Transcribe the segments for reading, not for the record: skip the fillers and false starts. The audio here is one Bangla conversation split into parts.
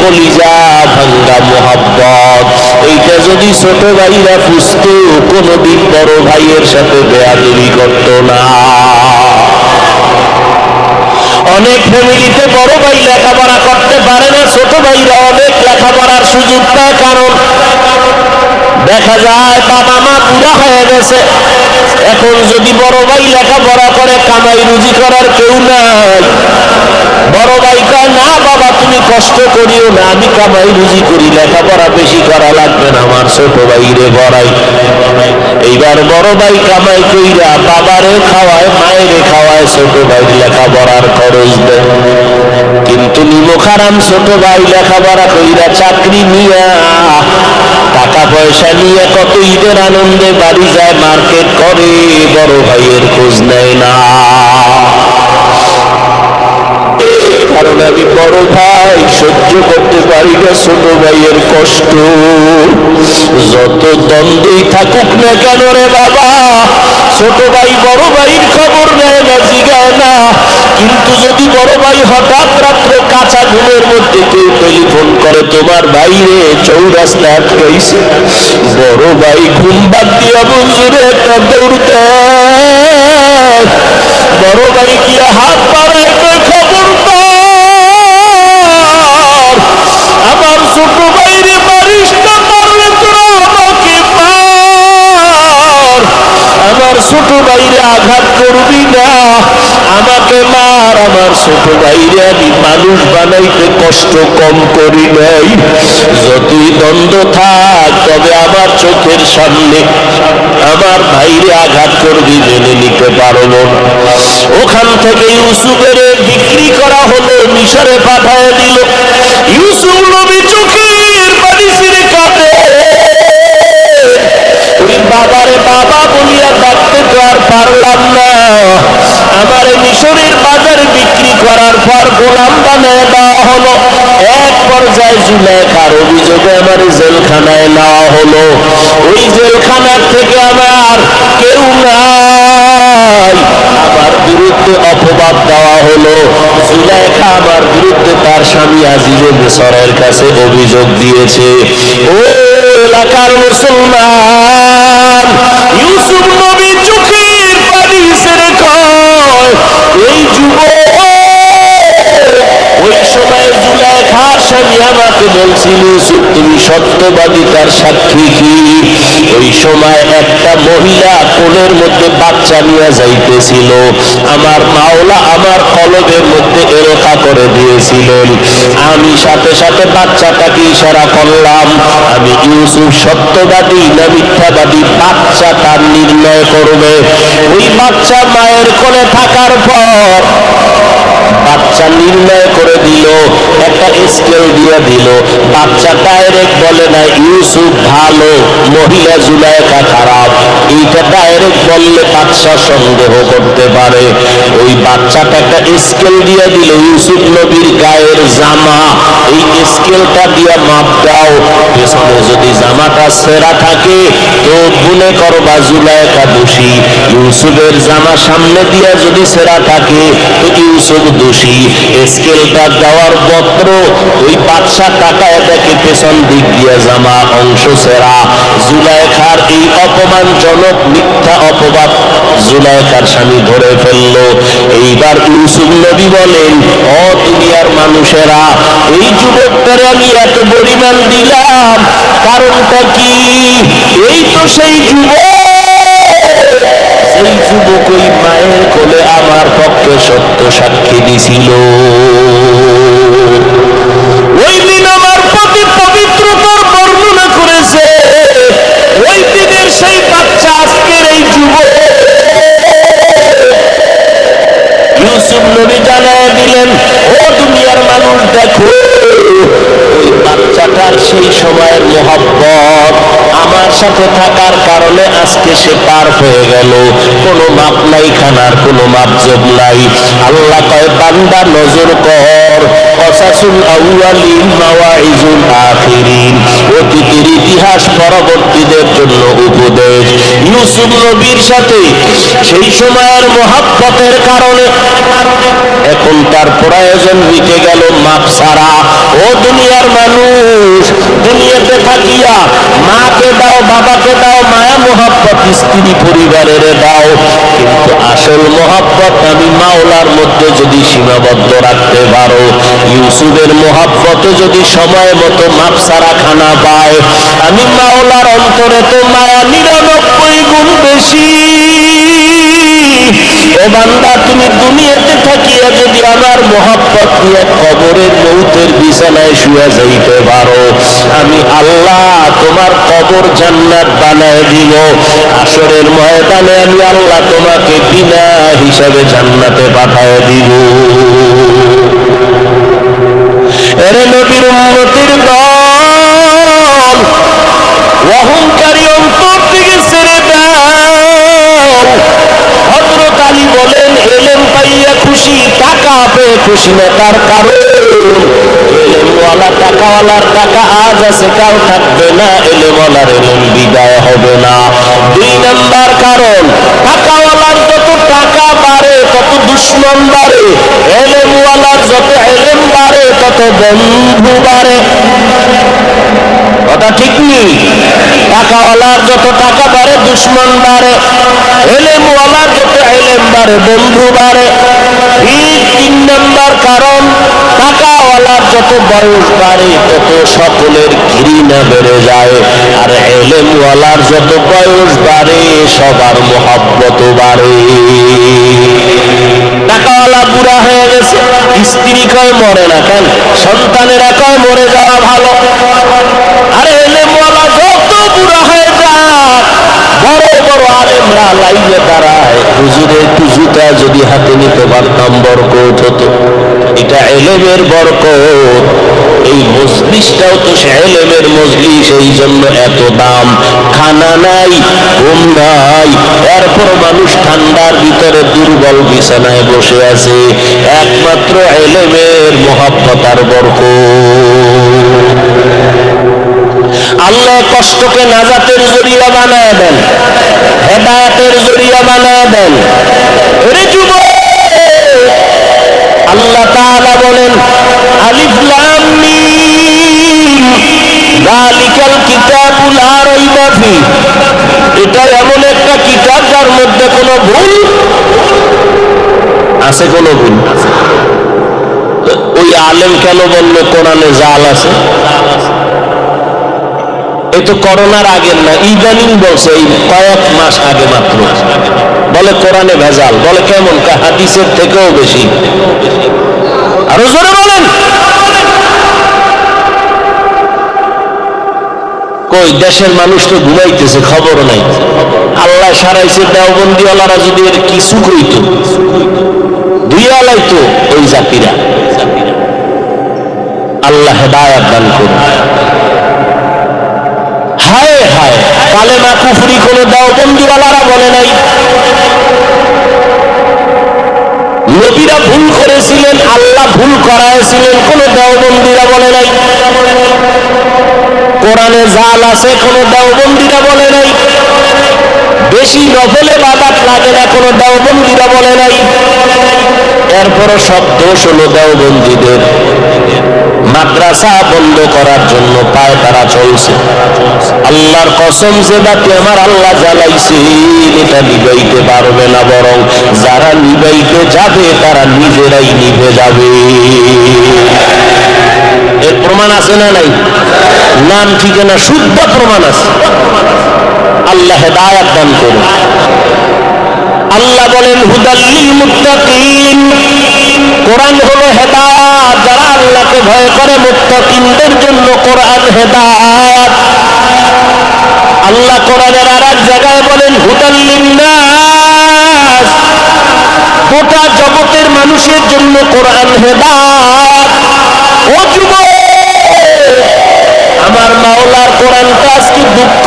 কলিজা ভাঙ্গা মোহাব্বত, এইটা যদি ছোট ভাইরা বুঝতো কোনদিন বড় ভাইয়ের সাথে বেয়াদবি করত না। অনেক ফ্যামিলিতে বড় ভাই লেখাপড়া করতে পারে না, ছোট ভাইরা অনেক লেখাপড়ার সুযোগ পায়। কারণ দেখা যায় বাবা মা বুড়া হয়ে গেছে, এখন যদি বড় ভাই লেখাপড়া করে কামাই রুজি করার কেউ নাই। বড় ভাই কয় না বাবা তুমি কষ্ট করিও না, আমি কামাই রুজি করি, লেখাপড়া বেশি করা লাগবে না, আমার ছোট ভাই রে পড়াই। এইবার বড় ভাই কামাই কইরা বাবারে খাওয়ায় মায়েরে খাওয়ায়, ছোট ভাই লেখাপড়ার খরচ দেয়। কিন্তু নিমখারাম ছোট ভাই লেখাপড়া কইরা চাকরি নিয়া টাকা পয়সা নিয়ে কত ঈদের আনন্দে বাড়ি যায়, মার্কেট করে, বড় ভাইয়ের খোঁজ নেয় না। কারণ আমি বড় ভাই সহ্য করতে পারি না ছোট ভাইয়ের কষ্ট। যত দ্বন্দ্বই থাকুক না কেন রে বাবা, ছোট ভাই বড় ভাইয়ের খবর নেয় না, জিগায় না। কিন্তু যদি বড় ভাই হঠাৎ রাত্রে কাঁচা ঘুমের মধ্যে কেউ টেলিফোন করে তোমার ভাইরে চৌরাস্তা আটকাইছে, বড় ভাই ঘুম বাদ দিয়া বন্ধুরে একটা দৌড় দেয়। বড় ভাই গিয়া হাত পাড়ায় খবরদার আমার ছোট ভাইরে মারিস না, মারলে তোরা আমাকে মার, আমার ছোট ভাইরে আঘাত করবি না, আমাকে মার, আমার ছোট ভাইরে আমি মানুষ বানাইতে কষ্ট কম করি নাই। যতই দ্বন্দ্ব থাক তবে আমার চোখের সামনে আমার ভাইরে আঘাত করবি মেনে নিতে পারবো না। ওখান থেকে ইউসুফের বিক্রি করা হলো, মিশরে পাঠায় দিল। ইউসুফ নবী চোখের পানি ছেড়ে কাঁদে, ওই বাবারে বাবা বলিয়া ডাকতে তো আর পারলাম না। আমার মিশরের বাজারে বিক্রি করার পর গোলাম বানায় দেওয়া হলো। এক পর্যায়ে জুলেখার অভিযোগে আমার জেলখানায় নেওয়া হলো। ওই জেলখানার থেকে আমার কেউ নাই, আমার বিরুদ্ধে অপবাদ দেওয়া হলো। জুলেখা আমার বিরুদ্ধে তার স্বামী আজিজে মিশরের কাছে অভিযোগ দিয়েছে। ও এলাকার মুসলমান, ইউসুফ নবী চোখের পানি ছেড়ে কয় এই যুবক, ওই সময় জুলেখার স্বামী আমাকে বলছিল তুমি সত্যবাদী, তার সাক্ষী কি? ওই সময় একটা মহিলা কোলের মধ্যে বাচ্চা নিয়ে যাইতেছিল, আমার মাওলা আমার কলবের মধ্যে এরকা করে দিয়েছিলেন। আমি সাথে সাথে বাচ্চাটাকে ইশারা করলাম, আমি ইউসুফ সত্যবাদী না মিথ্যাবাদী বাচ্চাটা নির্ণয় করবে। ওই বাচ্চা মায়ের কোলে থাকার পর বাচ্চা নির্ণয় করে দিল, একটা স্কেল দিয়ে দিল। বাচ্চা ডাইরেক্ট বলে না ইউসুফ ভালো, মহিলা জুলেখা খারাপ, এইটা ডাইরেক্ট বললে বাচ্চা সন্দেহ করতে পারে। ওই বাচ্চাটা একটা স্কেল দিয়ে দিল, ইউসুফ নবীর গায়ের জামা, এই স্কেলটা দিয়ে মাপ দাও, পেছনে যদি জামাটা ছেঁড়া থাকে তো মনে করবা জুলেখা দোষী, ইউসুফের জামা সামনে দিয়ে যদি ছেঁড়া থাকে তো ইউসুফ দোষী। স্কেলটা দেওয়ার পত্র ওই বাদশা টাকায় দেখে পেছন দিক দিয়ে জামা অংশ ছেঁড়া। জুলেখার এই অপমানজনক মিথ্যা অপবাদ জুলেখার স্বামী ধরে ফেলল। এইবার ইউসুফ নবী বলেন, ও দুনিয়ার মানুষেরা, এই যুবকটারে আমি এত পরিমাণ দিলাম, কারণটা কি? এই তো সেই যুবক ওই মায়ের কোলে আমার পক্ষে সত্য সাক্ষী দিছিল। ওই দিন আমার প্রতি পবিত্রতার বর্ণনা করেছে, ওই দিনের সেই বাচ্চা আজকের এই যুবক। ইউসুফ নবী জানায় দিলেন, ও দুনিয়ার মানুষ দেখো, ওই বাচ্চাটার সেই সময়ের মোহাব্বত আমার সাথে থাকার কারণে আজকে সে পার হয়ে গেল। কোনো মাপ নাই, খানার কোনো মাপজোব নাই। আল্লাহ কয় বান্দা নজর কর, কসাসুল আউয়ালিন মাওয়াইজুল আখিরিন, অতীতের ইতিহাস পরবর্তীদের জন্য উপদেশ। ইউসুফ নবীর সাথে সেই সময়ের মোহাব্বতের কারণে এখন তার প্রয়োজন মিটে গেল মাপ ছাড়া। ও ও দুনিয়ার মানুষ, দুনিয়াতে থাকিয়া মাকে দাও, বাবাকে দাও, মায়া মোহাব্বত স্ত্রী পরিবারের দাও, কিন্তু আসল মোহাব্বত আমি মাওলার মধ্যে যদি সীমাবদ্ধ রাখতে পারো, ইউসুফের মোহাব্বতে যদি সময় মতো মাপসারা খানা পায়, আমি মাওলার অন্তরে তো মায়া 99 গুণ বেশি। ও বান্দা, তুমি দুনিয়াতে থাকিয়া যদি আমার মোহাব্বত নিয়ে কবরের মৌতের বিছানায় শুয়ে যাইতে পারো, আমি আল্লাহ তোমার কবর জান্নাত বানায় দিব। হাশরের ময়দানে আমি আল্লাহ তোমাকে বিনা হিসাবে জান্নাতে পাঠায় দিব। এর নবীর উম্মতের দল, অহংকারী অন্তর থেকে ছেড়ে দাও। হযরত আলী বলেন, এলেম পাইয়া খুশি, টাকা পেয়ে খুশি না। তার কারণ এলেমওয়ালা টাকাওয়ালার টাকা আজ আছে, কাল থাকবে না। এলেমওয়ালার এলেম বিদায় হবে না। 2 নাম্বার কারণ, টাকাওয়ালার যত টাকা বাড়ে তত দুশ্মন বাড়ে, এলেমওয়ালার যত এলেম বাড়ে তত বন্ধু বাড়ে। কথা ঠিক নেই? টাকাওয়ালার যত টাকা বাড়ে দুশ্মন বাড়ে, এলেমওয়ালার যত এলেম বাড়ে বন্ধু বাড়ে। 3 নাম্বার কারণ, টাকাওয়ালার যত বয়স বাড়ে তত সকলের ঘৃণা বেড়ে যায়, আর এলেমওয়ালার যত বয়স বাড়ে সবার মোহাব্বত বাড়ে। টাকাওয়ালা বুড়া হয়ে গেছে, স্ত্রী কয় মরে না কেন, সন্তানেরা কয় মরে যাওয়া ভালো। আরে এলেমওয়ালা যত বুড়া হয়ে যায়, বড় বড় আলেমরা লাইনে দাঁড়ায়, হুজুরে একটু জুতা যদি হাতে নিতে পারতাম বরকত হতো। এটা এলেমের বরকত। এই মজলিসটাও তো সে এলেমের মজলিস, এই জন্য এত দাম। খানা নাই, ঘুম নাই, এরপর মানুষ ঠান্ডার ভিতরে দুর্বল বিছানায় বসে আছে, একমাত্র এলেমের মোহাব্বত আর বরকত। আল্লাহ কষ্টকে নাজাতের জরিয়া বানায় দেন, হেদায়েতের জরিয়া বানায় দেন। ওরে যুবক, আল্লাহ তাআলা বলেন, আলিফ লাম মিম যালিকাল কিতাবু লা রাইবা ফি। এটা এমন একটা কিতাব যার মধ্যে কোনো ভুল আছে? কোনো ভুল? ওই আলেম কেন বলল কোরআনে জাল আছে? এই তো করোনার আগের না, ইদানিং বলছে, এই কয়েক মাস আগে মাত্র বলে কোরআনে ভেজাল। বলে কেমন? হাদিসের থেকেও বেশি। আরো জোরে বলেন। কই দেশের মানুষ তো ঘুমাইতেছে, খবর নাই। আল্লাহ সারাইছে, দেওবন্দিওয়ালারা যদি এর কিছু কইত, ধুইয়া লাইতো ওই জাতিরা। আল্লাহ হেদায়েত দান করুন। হায় হায়, কালেমা কুফরি কোন দেওবন্দিওয়ালারা বলে নাই। নবীরা ভুল করেছিলেন, আল্লাহ ভুল করাইছিলেন, কোন দেওবন্দিরা বলে নাই। কোরআনে জাল আছে, কোন দেওবন্দিরা বলে নাই। বেশি নফলে বাদাত লাগে না, কোন দেওবন্দিরা বলে নাই। এরপরও সব দোষ হলো দেওবন্দিদের। মাদ্রাসা বন্ধ করার জন্য পায় তারা চলছে। আল্লাহর কসম, যে বাতি আমার আল্লাহ জ্বালাইছে এটা নিবাইতে পারবে না, বরং যারা নিবাইতে যাবে তারা নিজেরাই নিভে যাবে। এর প্রমাণ আছে না নাই? নাম ঠিকানা শুদ্ধ প্রমাণ আছে। আল্লাহ হেদায়েত দান করুন। আল্লাহ বলেন, হুদাল লিল মুত্তাকিন। কোরআন হলো হেদায়েত, যারা আল্লাহকে ভয় করে মুত্তাকিনদের জন্য কোরআন হেদায়েত। আল্লাহ কোরআনের আরেক জায়গায় বলেন, হুদাল লিন্নাস। গোটা জগতের মানুষের জন্য কোরআন হেদায়েত। ও যুবক, আমার মাওলার কোরআনটা আজকে দুঃখ।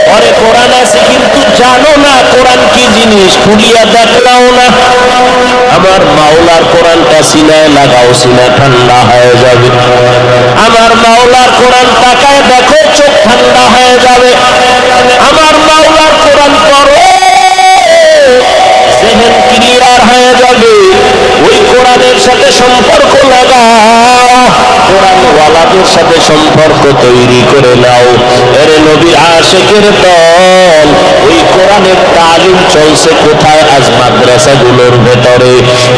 পরে কোরআন আছে কিন্তু জানো না কোরআন কি জিনিস, খুলিয়া দেখলাও না। আমার মাওলার কোরআনটা সিনায় লাগাও, সিনা ঠান্ডা হয়ে যাবে। আমার মাওলার কোরআন তাকায় দেখো, চোখ ঠান্ডা হয়ে যাবে। আমার মাওলার কোরআন পড়ো, জেহেন ক্লিয়ার হয়ে যাবে। ওই কোরআনের সাথে সম্পর্ক লাগাও। কোরআনের সাথে সম্পর্ক তৈরি করে নাও। এরে নবীর আশিকের দল, ওই কোরআনের তালিম চলছে কোথায়? আজ মাদ্রাসাগুলোর ভেতরে।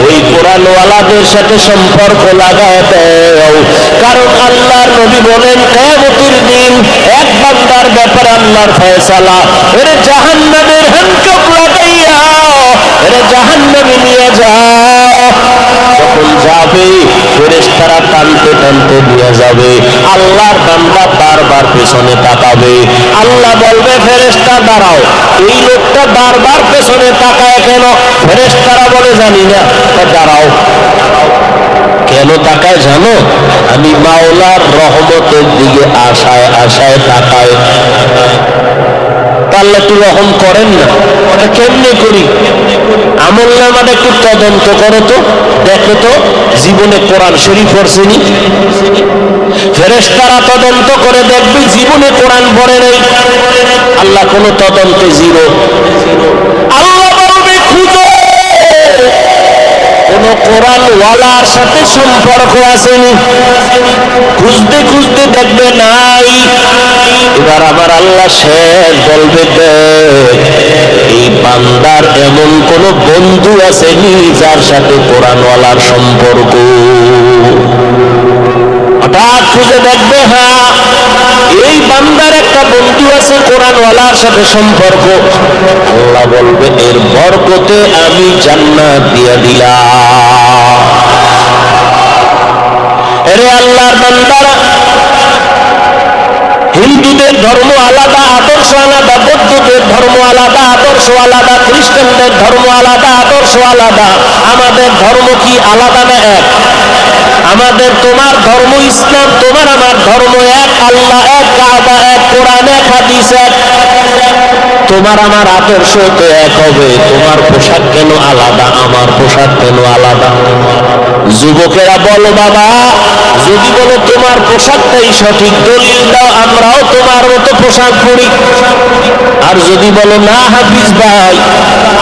ওই কোরআনওয়ালাদের সাথে সম্পর্ক লাগায় দাও। কারণ আল্লাহর নবী বলেন, কিয়ামতের দিন এক বান্দার ব্যাপারে আল্লাহর ফয়সালা, এরে জাহান্নামের হ্যান্ডকাপ লাগাইয়া এরে জাহান্নামে নিয়ে যাও। যখন যাবে ফেরেশতারা টানতে টানতে নিয়ে যাবে, আল্লাহর বান্দা বারবার পেছনে তাকাবে। আল্লাহ বলবে, ফেরেশতা দাঁড়াও। এই লোকটা বারবার পেছনে তাকায় কেন? ফেরেশতারা বলে, জানি না। দাঁড়াও। কেন তাকায় জানো? আমি মাওলার রহমতের দিকে আশায় আশায় তাকায়। আল্লাহ একটু রহম করেন না? ওটা কেমনে করি? আমল নামাটা একটু তদন্ত করো তো, দেখো তো জীবনে কোরআন শরীফ পড়ছেনি? ফেরেশতারা তদন্ত করে দেখবে জীবনে কোরআন পড়ে নাই। আল্লাহ কোনো তদন্তে জিরো। আল্লাহ বলবে, খুঁজো কোন কোরআনওয়ালার সাথে সম্পর্ক আসেনি। খুঁজতে খুঁজতে দেখবে নাই। এবার আবার আল্লাহ শেষ বলবে, দেখ এই বান্দার এমন কোন বন্ধু আসেনি যার সাথে কোরআনওয়ালার সম্পর্ক। হঠাৎ খুঁজে দেখবে, হ্যাঁ এই বান্দার একটা বন্ধু আছে কোরআনওয়ালার সাথে সম্পর্ক। আল্লাহ বলবে, এর বরকতে আমি জান্নাত দিয়ে দিলাম। এরে আল্লাহর বান্দারা, হিন্দুদের ধর্ম আলাদা, আদর্শ আলাদা, বৌদ্ধদের ধর্ম আলাদা, আদর্শ আলাদা, খ্রিস্টানদের ধর্ম আলাদা, আদর্শ আলাদা। আমাদের ধর্ম কি আলাদা না এক? আমাদের তোমার ধর্ম ইসলাম, তোমার আমার ধর্ম এক। আল্লাহ এক, কাবা এক, কোরআন এক, হাদিস এক। তোমার আমার আদর্শ তো এক হবে। তোমার পোশাক কেন আলাদা? আমার পোশাক কেন আলাদা? যুবকেরা বলো, বাবা যদি বলো তোমার পোশাকটাই সঠিক, দলিল দাও, আমরাও তোমার মতো পোশাক পরি। আর যদি বলো না হাফিজ ভাই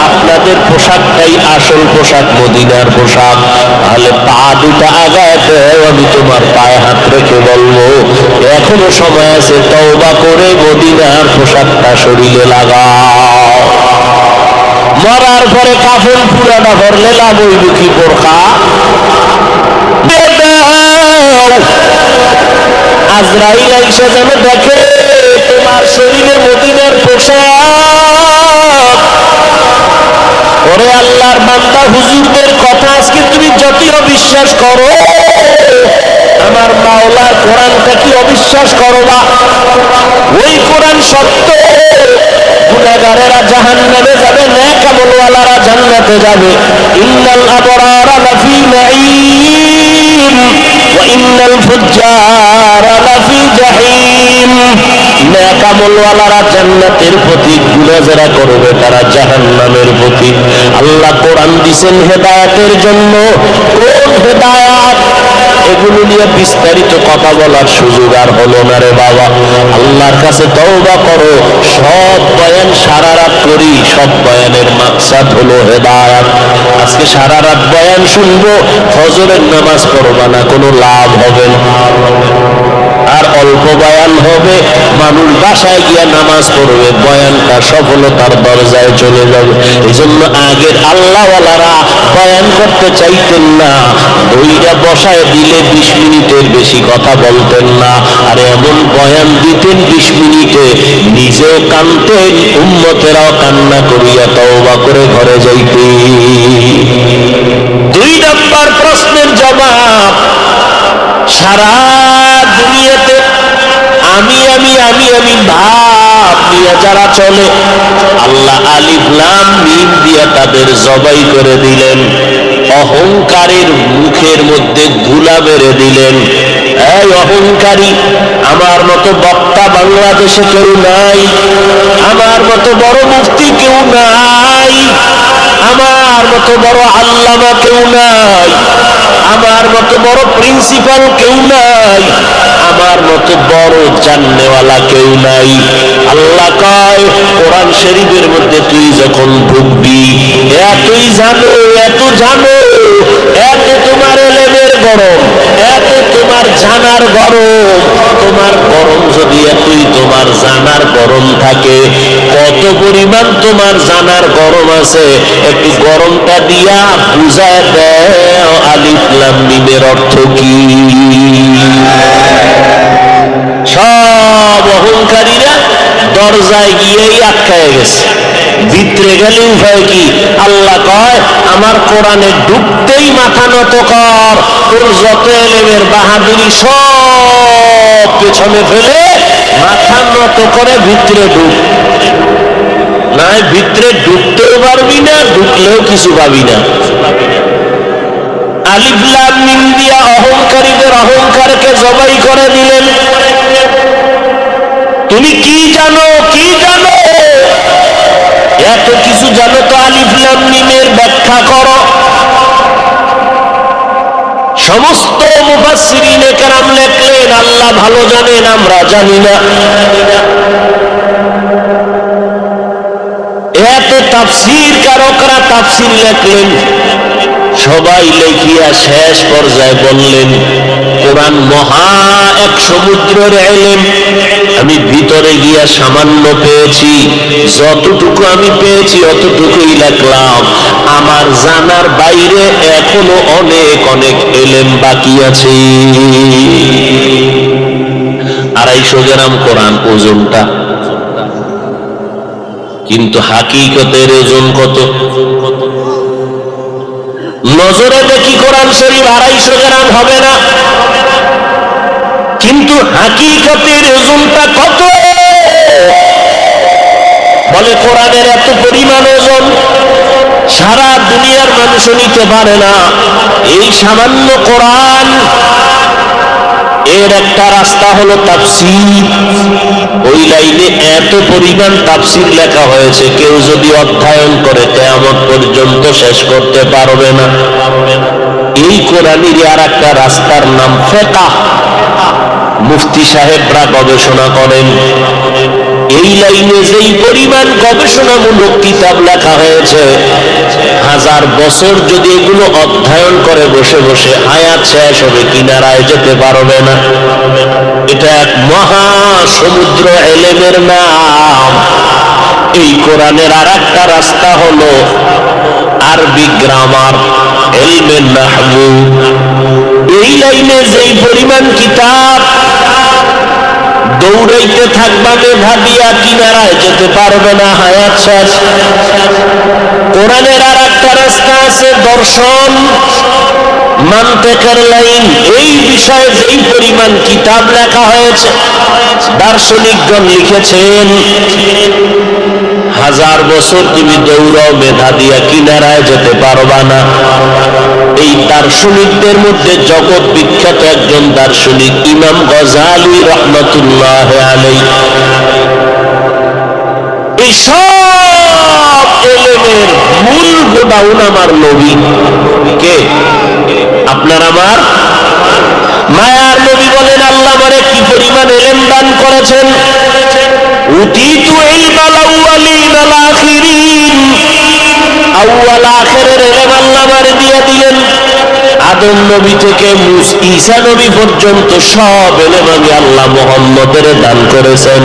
আপনাদের পোশাকটাই আসল পোশাক, মদিনার পোশাক, তাহলে পা দুটা আগায় দেও, আমি তোমার পায়ে হাত রেখে বলবো এখনো সময় আছে, তওবা করে মদিনার পোশাকটা শরীরে লাগাও। মরার পরে কাফন পুরাটা ভরলে লাভ হইব কি? বোরখা আজরাইল আইসা যেন দেখে তোমার শরীরে মদিনার পোশাক। ওরে আল্লাহর বান্দা, হুজুরদের কথা আজকে তুমি যতই অবিশ্বাস করো, আমার মাওলার কোরআনটা কি অবিশ্বাস করো না? ওই কোরআন সত্য। গুনাহগারেরা জাহান্নামে যাবে, নেক আমলওয়ালারা জান্নাতে যাবে। ইন্নাল আবরারা লাফি নাঈম ওয়া ইন্নাল ফুজ্জারা লাফি জাহিম। নেক আমলওয়ালারা জান্নাতের পথিক, গুনাহ যারা করবে তারা জাহান্নামের পথিক। আল্লাহ কোরআন দিয়েছেন হেদায়েতের জন্য। কোন হেদায়েত? এগুলো নিয়ে বিস্তারিত কথা বলার সুযোগ আর হলো না রে বাবা। আল্লাহর কাছে তওবা করো। সব বয়ান সারা রাত করি, সব বয়ানের মাকসাদ হলো হেদায়েত। আজকে সারা রাত বয়ান শুনবো, ফজরের নামাজ পড়বা না, কোনো লাভ হবে না। আর অল্প বয়ান হবে, মানুষ বাসায় গিয়া নামাজ পড়বে, বয়ানটা সফলতার দরজায় চলে যাবে। এই জন্য আগের আল্লাহওয়ালারা বয়ান করতে চাইতেন না, ওইটা বসায় দিলে 20 মিনিটের বেশি কথা বলতেন না। আর এমন বয়ান দিতেন 20 মিনিটে নিজেও কানতেন, উম্মতেরাও কান্না করিয়া তওবা করে ঘরে যাইতে। 2 নম্বর প্রশ্নের জবাব, সারা দুনিয়াতে আমি আমি আমি আমি ভাব নিয়ে যারা চলে, আল্লাহ আলিফ লাম মিম দিয়ে তাদের জবাই করে দিলেন। অহংকারের মুখের মধ্যে গুলা মেরে দিলেন। এই অহংকারী, আমার মতো বক্তা বাংলাদেশে কেউ নাই, আমার মতো বড় মুফতি কেউ নাই, আমার মতো বড় আল্লামা কেউ নাই, আমার মতো বড় প্রিন্সিপাল কেউ নাই, আমার মতো বড় জাননেওয়ালা কেউ নাই। আল্লাহ কয় কোরআন শরীফের মধ্যে, তুই যখন ঢুকবি এতই জানো, এত জানো, এত তোমার এলেমের গরম, এত তোমার জানার গরম। তোমার গরম যদি এতই তোমার জানার গরম থাকে, কত পরিমাণ তোমার জানার গরম আছে একটু গরমটা দিয়া বুঝায় দাও আলিফ লাম মিমের অর্থ কি। সব অহংকারীরা দরজায় গিয়েই আটকায় গেছে, ভিতরে গেলে উপায় কি? আল্লাহ কয় আমার কোরআনে ঢুকতেই মাথা নত কর, তোর যত এলেমের বাহাদুরি সব পেছনে ফেলে মাথা নত করে ভিতরে ঢুক। নাই ভিতরে ঢুকতেও পারবি না, ঢুকলেও কিছু পাবি না। আলিফ লাম মিম দিয়া অহংকারীদের অহংকারকে জবাই করে দিলেন। তুমি কি জানো, কি জানো? এত কিছু জানো তো আলিফ লাম মিমের ব্যাখ্যা করো। সমস্ত মুফাসসিরিনে কেরাম লেখলেন আল্লাহ ভালো জানেন, আমরা জানি না। এত তাফসীর কারকরা তাফসীর লেখলেন, সবাই লেখিয়া শেষ পর্যায়ে বললেন কোরআন মহা এক সমুদ্রের ইলম, আমি ভিতরে গিয়া সামান্য পেয়েছি, যতটুকু আমি পেয়েছি অতটুকুই লিখলাম, আমার জানার বাইরে এখনো অনেক অনেক ইলম বাকি আছে। 250 গ্রাম কোরআন ওজনটা, কিন্তু হাকিকতের ওজন কত? নজরে দেখি কোরআন শরীফ 250 গ্রাম হবে না, কিন্তু হাকিকতের ওজনটা কত? বলে কোরআনের এত পরিমাণ ওজন সারা দুনিয়ার মানুষ নিতে পারে না। এই সামান্য কোরআন, এর একটা রাস্তা হলো তাফসীর। ওই লাইনে এত পরিমাণ তাফসীর লেখা হয়েছে, কেউ যদি অধ্যয়ন করে কিয়ামত পর্যন্ত শেষ করতে পারবে না। এই কোরআনের আর একটা রাস্তার নাম ফিকহ। মুফতি সাহেবরা গবেষণা করেন, এই লাইনে যেই পরিমাণ গবেষণামূলক কিতাব লেখা হয়েছে, 1000 বছর যদি এগুলো অধ্যয়ন করে বসে বসে হায়াত শেষ হবে, কিনারায় যেতে পারবে না। এটা এক মহা সমুদ্র ইলমের নাম। এই কোরআনের আর একটা রাস্তা হলো আরবি গ্রামার, ইলমে নাহবু। এই লাইনে যেই পরিমাণ কিতাব, দৌড়াইতে থাকবা মেধা দিয়া, কিনারায় যেতে পারবে না, হায়াত শেষ। কোরআনের আর একটা রাস্তা আছে দর্শন, মান্তেকের লাইন। এই বিষয়ে যেই পরিমাণ কিতাব লেখা হয়েছে, দার্শনিকগণ লিখেছেন, 1000 বছর তুমি দৌড়াও মেধা দিয়া, কিনারায় যেতে পারবা না। এই দার্শনিকদের মধ্যে জগৎ বিখ্যাত একজন দার্শনিক ইমাম গজালি রহমাতুল্লাহ আলাইহি। এই সব ইলমের মূল গোডাউন আমার নবী। কে? আপনার আমার মায়ার নবী বলেন আল্লাহ আমারে কি পরিমাণ ইলম দান করেছেন। উতিতু ইলমাল আউয়ালিন আল আখিরিন, আউয়াল আখিরের ইলম আল্লাহ আমারে দিয়ে দিলেন। আদম নবী থেকে ঈসা নবী পর্যন্ত সব ইলম আমি আল্লাহ মুহাম্মদের দান করেছেন।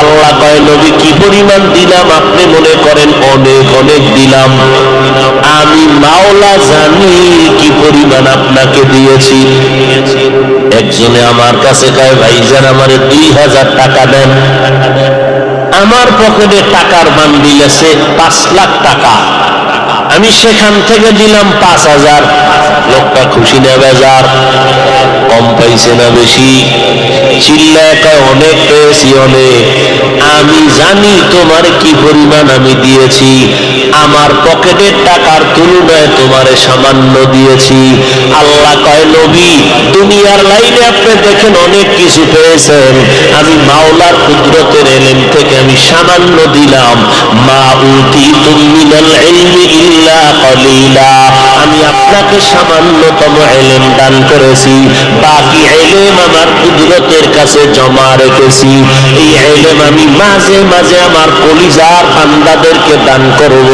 আল্লাহ কয় নবী কি পরিমাণ দিলাম? আপনি মনে করেন অনেক অনেক দিলাম, আমি মাওলা জানি কি পরিমাণ আপনাকে দিয়েছি। একজনে আমার কাছে কয় ভাইজান আমারে 2000 টাকা দেন। আমার পকেটে টাকার বান্ডিল আছে 5 লাখ টাকা, আমি সেখান থেকে দিলাম 5000। লোকটা খুশি না বেজার? কম পাইছে না বেশি? চিল্লায় কয় অনেক পেয়েছি, অনেক। আমি জানি তোমার কি পরিমাণ আমি দিয়েছি, আমার পকেটের টাকার তুলনায় তোমারে সামান্য দিয়েছি। আল্লাহ কয় নবী দুনিয়ার লাইনে আপনি দেখেন অনেক কিছু পেয়েছেন, আমি মাওলার কুদরতের ইলম থেকে আমি সামান্য দিলাম। মা উতিতুম মিনাল ইলমি ইল্লা কলিলা, আমি আপনাকে সামান্যতম ইলম দান করেছি, বাকি ইলম আমার কুদরতের কাছে জমা রেখেছি। এই ইলম আমি মাঝে মাঝে আমার কলিজার বান্দাদেরকে দান করব,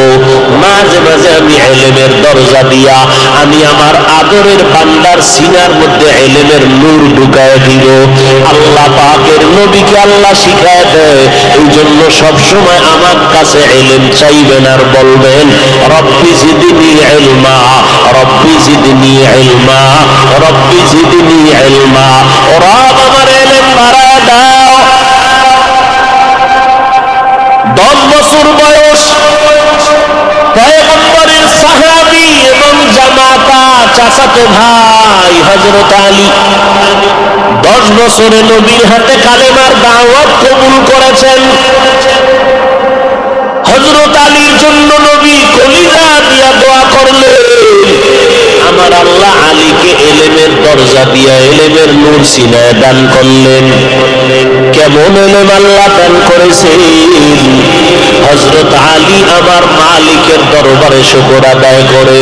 মাঝে মাঝে আমি ইলমের দরজা দিয়া আমি আমার আদরের বান্দার সিনার মধ্যে ইলমের নূর ঢুকায় দিব। আল্লাহ পাকের নবীকে আল্লাহ শিখায় দেয়, এই জন্য সবসময় আমার কাছে ইলম চাইবেন আর বলবেন রব্বি জিদনি ইলমা, রব্বি জিদনি ইলমা, রব্বি জিদনি ইলমা। রব আমার ইলম বাড়ায় দাও। 10 বছর বয়স পয়গম্বরের সাহাবী এবং জামাতা চাচাতো ভাই হযরত আলী 10 বছরে নবীর হাতে কালেমার দাওয়াত কবুল করেছেন। হযরত আলীর জন্য নবী কলিজা দিয়া দোয়া করলেন, আমার আল্লাহ আলীকে ইলমের দরজা দিয়া ইলমের নূর সিনায় দান করলেন। কেমন ইলম আল্লাহ দান করেছেন? হযরত আলী আমার মালিকের দরবারে শুকর আদায় করে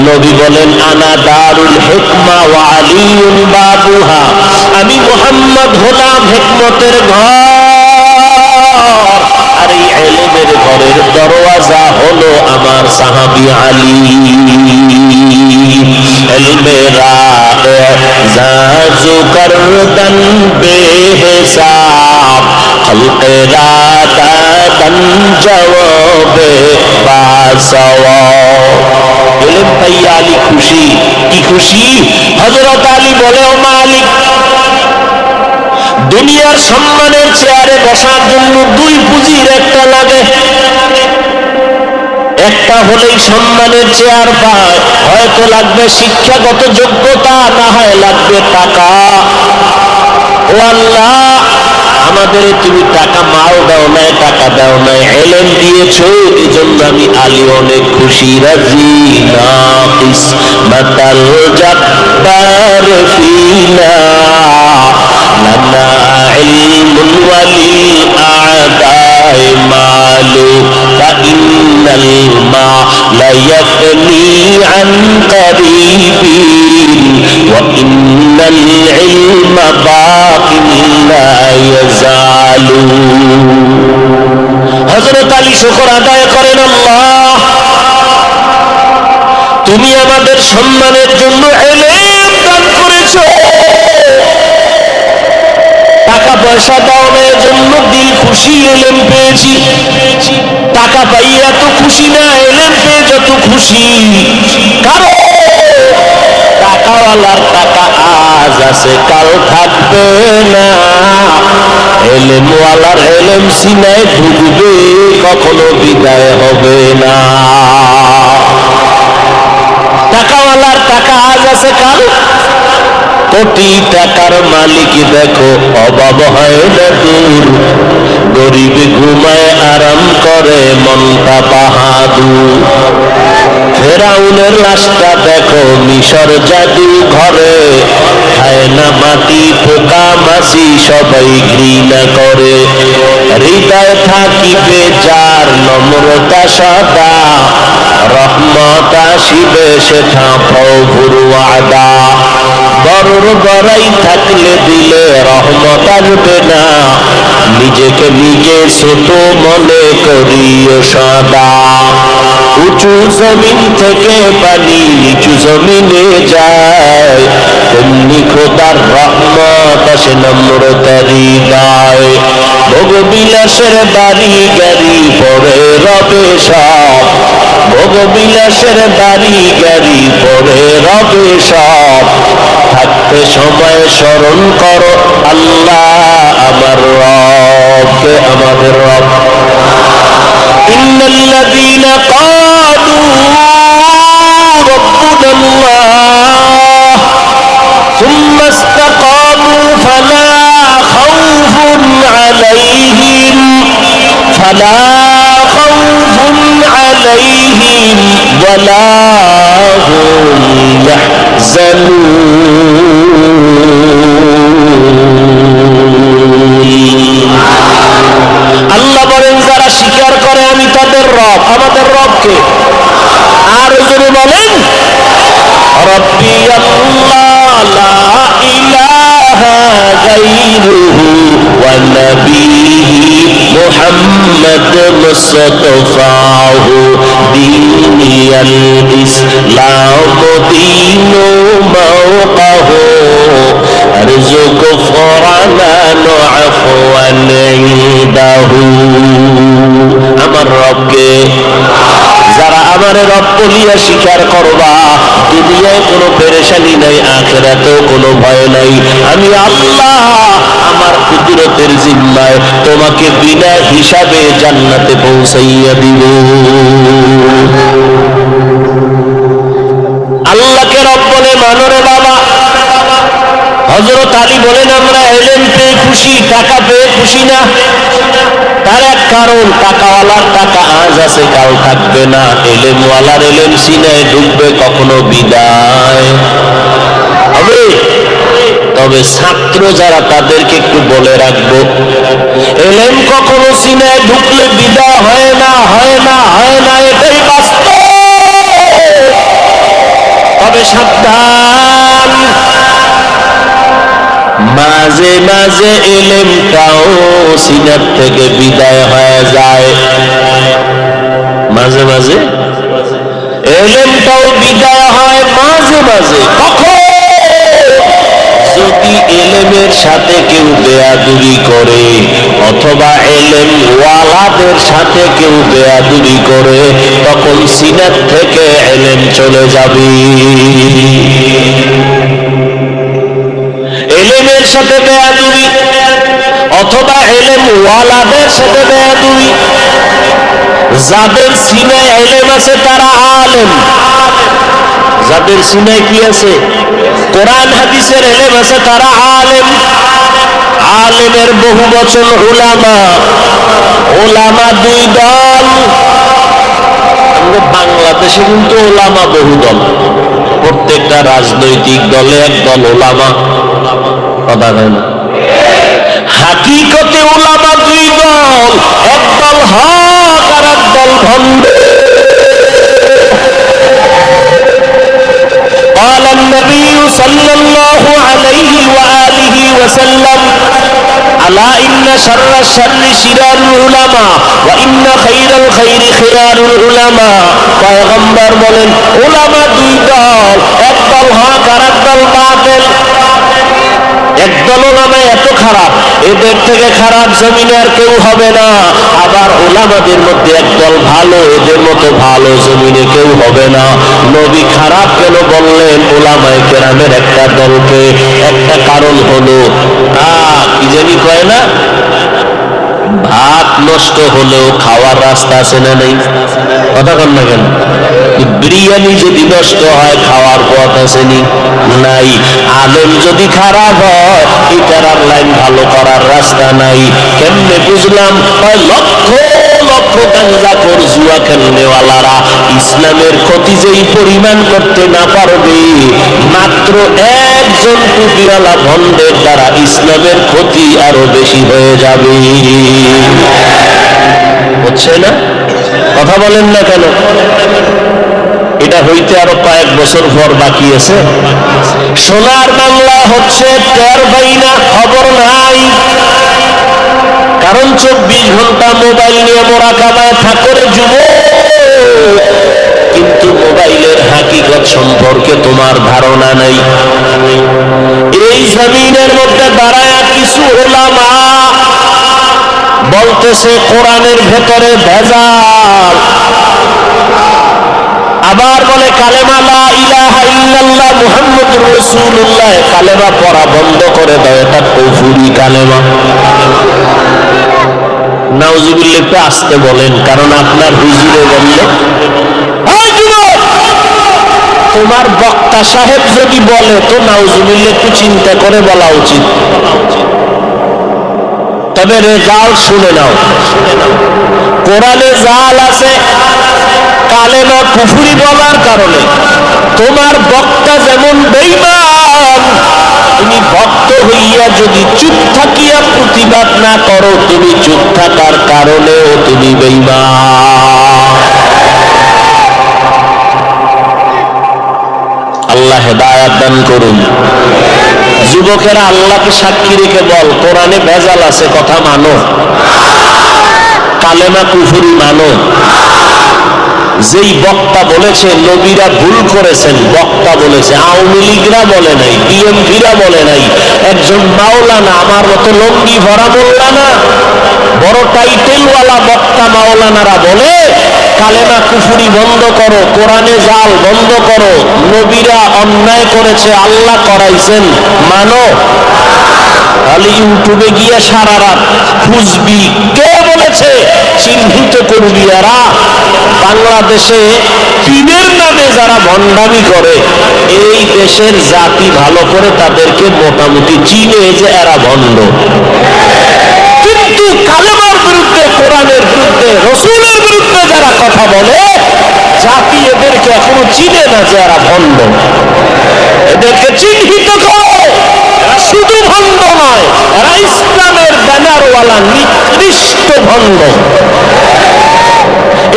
নবী বলেন আনা দারুল হিকমা ওয়া আলীউন বাবুহা, আমি মুহাম্মদ হলাম হিকমতের ঘর, আর এই ইলমের ঘরের দরওয়াজা হলো আমার সাহাবী আলী। ইলমেরা জাজু করদন বেহিসাব, খলকেরা দাদন জওয়াবে বাসওয়াব। ইলম পাইয়া আলী খুশি। কি খুশি? হযরত আলী বলে, ও মালিক, দুনিয়ার সম্মানের চেয়ারে বসার জন্য 2 পুঁজির একটা লাগে, একটা হলেই সম্মানের চেয়ার পায়, হয়তো লাগবে শিক্ষাগত যোগ্যতা, না হয় লাগবে টাকা। ও আল্লাহ, আমাদের তুমি টাকা মাও দাও নাই, টাকা দাও নাই, ইলম দিয়েছো, এজন্য আমি আলী অনেক খুশি। রাজি নাকিস মাতাল জব্বার ফিনা লানা ইলমুল ওয়ালিল আ'দাই মালু ফাইন্নাল মা লা ইয়াফনি আন করিবিন ওয়া ইন্নাল ইলমা বাকিন লা ইয়াজালু। হযরত আলী শুকর আদায় করেন, আল্লাহ তুমি আমাদের সম্মানের জন্য ইলম দান করেছো, টাকা পয়সা দাও না, এজন্য দিল খুশি, ইলম পেয়েছি। টাকা পাই এত খুশি না, ইলম পেয়ে যত খুশি। কারণ টাকাওয়ালার টাকা আজ আছে, কাল থাকবে না। ইলমওয়ালার ইলম সিনায় ঢুকবে, কখনো বিদায় হবে না। টাকাওয়ালার টাকা আজ আছে, কাল। কোটি টাকার মালিক দেখো অভাব হয় না দূর, গরিব ঘুমায় আরাম করে মনটা বাহাদুর। ফেরাউনের লাশটা দেখো মিশর জাদু ঘরে, খায় না মাটি পোকা মাছি সবাই ঘৃণা করে। হৃদয় থাকিবে যার নম্রতা সদা, রহমত আসিবে সেটা প্রভুর ওয়াদা। বড়র বড়াই থাকলে দিলে রহমত আসবে না, নিজেকে নিজে ছোট মনে করিও সদা। উঁচু জমিন থেকে পানি নিচু জমিনে যায়, তেমনি খোদার রহমত আসে নম্রতার হৃদয়। ভোগবিলাসের বাড়ি গাড়ি পড়ে রবে সব, ভোগবিলাসের বাড়ি গাড়ি পড়ে রবে সব। থাকতে সময় স্মরণ করো আল্লাহ আমার রবকে, আমাদের রব। ইন্নাল্লাযীনা ক্বালু রাব্বুনাল্লাহ সুম্মা ইসতাকামু ফালা খাউফুন আলাইহিম ওয়ালা হুম ইয়াহজানুন। আল্লাহ বলেন, যারা স্বীকার করে আমি তাদের রব, আমাদের রবকে। আর জোরে বলেন غيره ونبيه محمد مصطفاه ديني الإسلام دين موقه أرجو كفرنا عفوا عنده আমার রবকে যারা আমার রব বলিয়া স্বীকার করবা দুনিয়ায় কোনো পেরেশানি নাই আখিরাতেও কোনো ভয় নাই আমি আল্লাহ আমার কুদরতের জিম্মায় তোমাকে বিনা হিসাবে জান্নাতে পৌঁছাইয়া দিব আল্লাহকে রব বলে মানো রে বাবা হযরত আলী বলেন আমরা ইলম পেয়ে খুশি টাকা পেয়ে খুশি না তার এক কারণ টাকাওয়ালার টাকা আজ আছে কাল থাকবে না ইলমওয়ালার ইলম সিনায় ঢুকবে কখনো বিদায় হবে তবে ছাত্র যারা তাদেরকে একটু বলে রাখবো ইলম কখনো সিনায় ঢুকলে বিদায় হয় না হয় না হয় না এটাই বাস্তব তবে সাবধান মাঝে মাঝে ইলমটাও সিনার থেকে বিদায় হয়ে যায় মাঝে মাঝে ইলমটাও বিদায় হয় মাঝে মাঝে কখন যদি ইলমের সাথে কেউ বেয়াদবি করে অথবা ইলম ওয়ালাদের সাথে কেউ বেয়াদবি করে তখন সিনার থেকে ইলম চলে যাবে ইলমের সাথে বেয়াদবি অথবা ইলম ওয়ালাদের সাথে বেয়াদবি যাদের সিনায় ইলম আছে তারা আলেম যাদের সিনায় কি আছে কোরআন হাদিসের ইলম আছে তারা আলেম আলেমের বহু বচন উলামা উলামা দুই দল বাংলাদেশে কিন্তু উলামা বহু দল প্রত্যেকটা রাজনৈতিক দলে একদল উলামা কথা হয় না হাকিকতে উলামা দুই দল একদল হক আর একদল ভণ্ড قال النبي صلى الله عليه وآله وسلم ألا إن شر الشر شرار العلماء وإن خير الخير خيار العلماء পয়গম্বর বলেন উলামা দুই দল একদল হক আর একদল বাতিল একদল উলামা এত খারাপ এদের থেকে খারাপ জমিনে আর কেউ হবে না আবার উলামাদের মধ্যে একদল ভালো এদের মতো ভালো জমিনে কেউ হবে না নবী খারাপ কেন বললেন উলামায়ে কেরামের একটা দলকে একটা কারণ হলো কি জানি কয় না ভাত নষ্ট হলেও খাওয়ার রাস্তা আছে না নেই কথা কন না কেন বিরিয়ানি যদি নষ্ট হয় খাওয়ার পথ আসেনি নাই আলেম যদি খারাপ হয় এটার আর লাইন ভালো করার রাস্তা নাই কেমনে বুঝলাম লক্ষ লক্ষ গাঁজাখোর জুয়া খেলনেওয়ালারা ইসলামের ক্ষতি যেই পরিমাণ করতে না পারবে মাত্র একজন টুপিওয়ালা ভণ্ডের দ্বারা ইসলামের ক্ষতি আরো বেশি হয়ে যাবে হচ্ছে না কথা বলেন না কেন এটা হইতে আরো কয়েক বছর পর বাকি আছে সোনার বাংলা হচ্ছে টের পাই না খবর নাই কারণ 24 ঘন্টা মোবাইল নিয়ে মোরাকাবায় থাকো রে যুবক কিন্তু মোবাইলের হাকিকত সম্পর্কে তোমার ধারণা নাই এই জমিনের মধ্যে দাঁড়ায় কিছু উলামা বলতেছে কোরআনের ভেতরে ভেজাল আবার বলে কালেমা লা ইলাহা ইল্লাল্লাহ মুহাম্মাদুর রাসূলুল্লাহ কালেমা পড়া বন্ধ করে দাও এটা কুফরি কালেমা নাউজুবিল্লাহ একটু আসতে বলেন কারণ আপনার হুজুরে বললে তোমার বক্তা সাহেব যদি বলে তো নাউজুবিল্লাহ একটু চিন্তা করে বলা উচিত তবে রেজাল্ট শুনে নাও কোরআনে জাল আছে কালেমা কুফরি বলার কারণে তোমার বক্তা যেমন বেঈমান তুমি ভক্ত হইয়া যদি চুপ থাকিয়া প্রতিবাদ না করো তুমি চুপ থাকার কারণেও তুমি বেঈমান আল্লাহ হেদায়েত দান করুন যুবকেরা আল্লাহকে সাক্ষী রেখে বল, কোরআনে ভেজাল আছে, কথা মানো। কালেমা কুফরি মানো। যেই বক্তা বলেছে নবীরা ভুল করেছেন, বক্তা বলেছে, আওয়ামী লীগরা বলে নাই, বিএনপিরা বলে নাই, একজন মাওলানা, আমার মতো লঙ্গি ভরা মোল্লানা, বড় টাইটেলওয়ালা বক্তা মাওলানারা বলে কালেমা কুফরি বন্ধ করো, কোরআনে জাল বন্ধ করো, নবীরা অন্যায় করেছে, আল্লাহ করাইছেন, মানো। তাহলে ইউটিউবে গিয়ে সারা রাত খুঁজবি কে বলেছে, চিহ্নিত করবি। এরা বাংলাদেশে পীরের নামে যারা ভণ্ডামি করে, এই দেশের জাতি ভালো করে তাদেরকে মোটামুটি চিনে যে এরা ভণ্ড। কিন্তু কালেমার বিরুদ্ধে, কোরআনের বিরুদ্ধে, রসুলের বিরুদ্ধে যারা কথা বলে, জাতি এদেরকে এখনো চিনে না যে এরা ভণ্ড। এদেরকে চিহ্নিত করো। এরা শুধু ভণ্ড নয়, এরা ইসলামের ব্যানারওয়ালা নিকৃষ্ট ভণ্ড।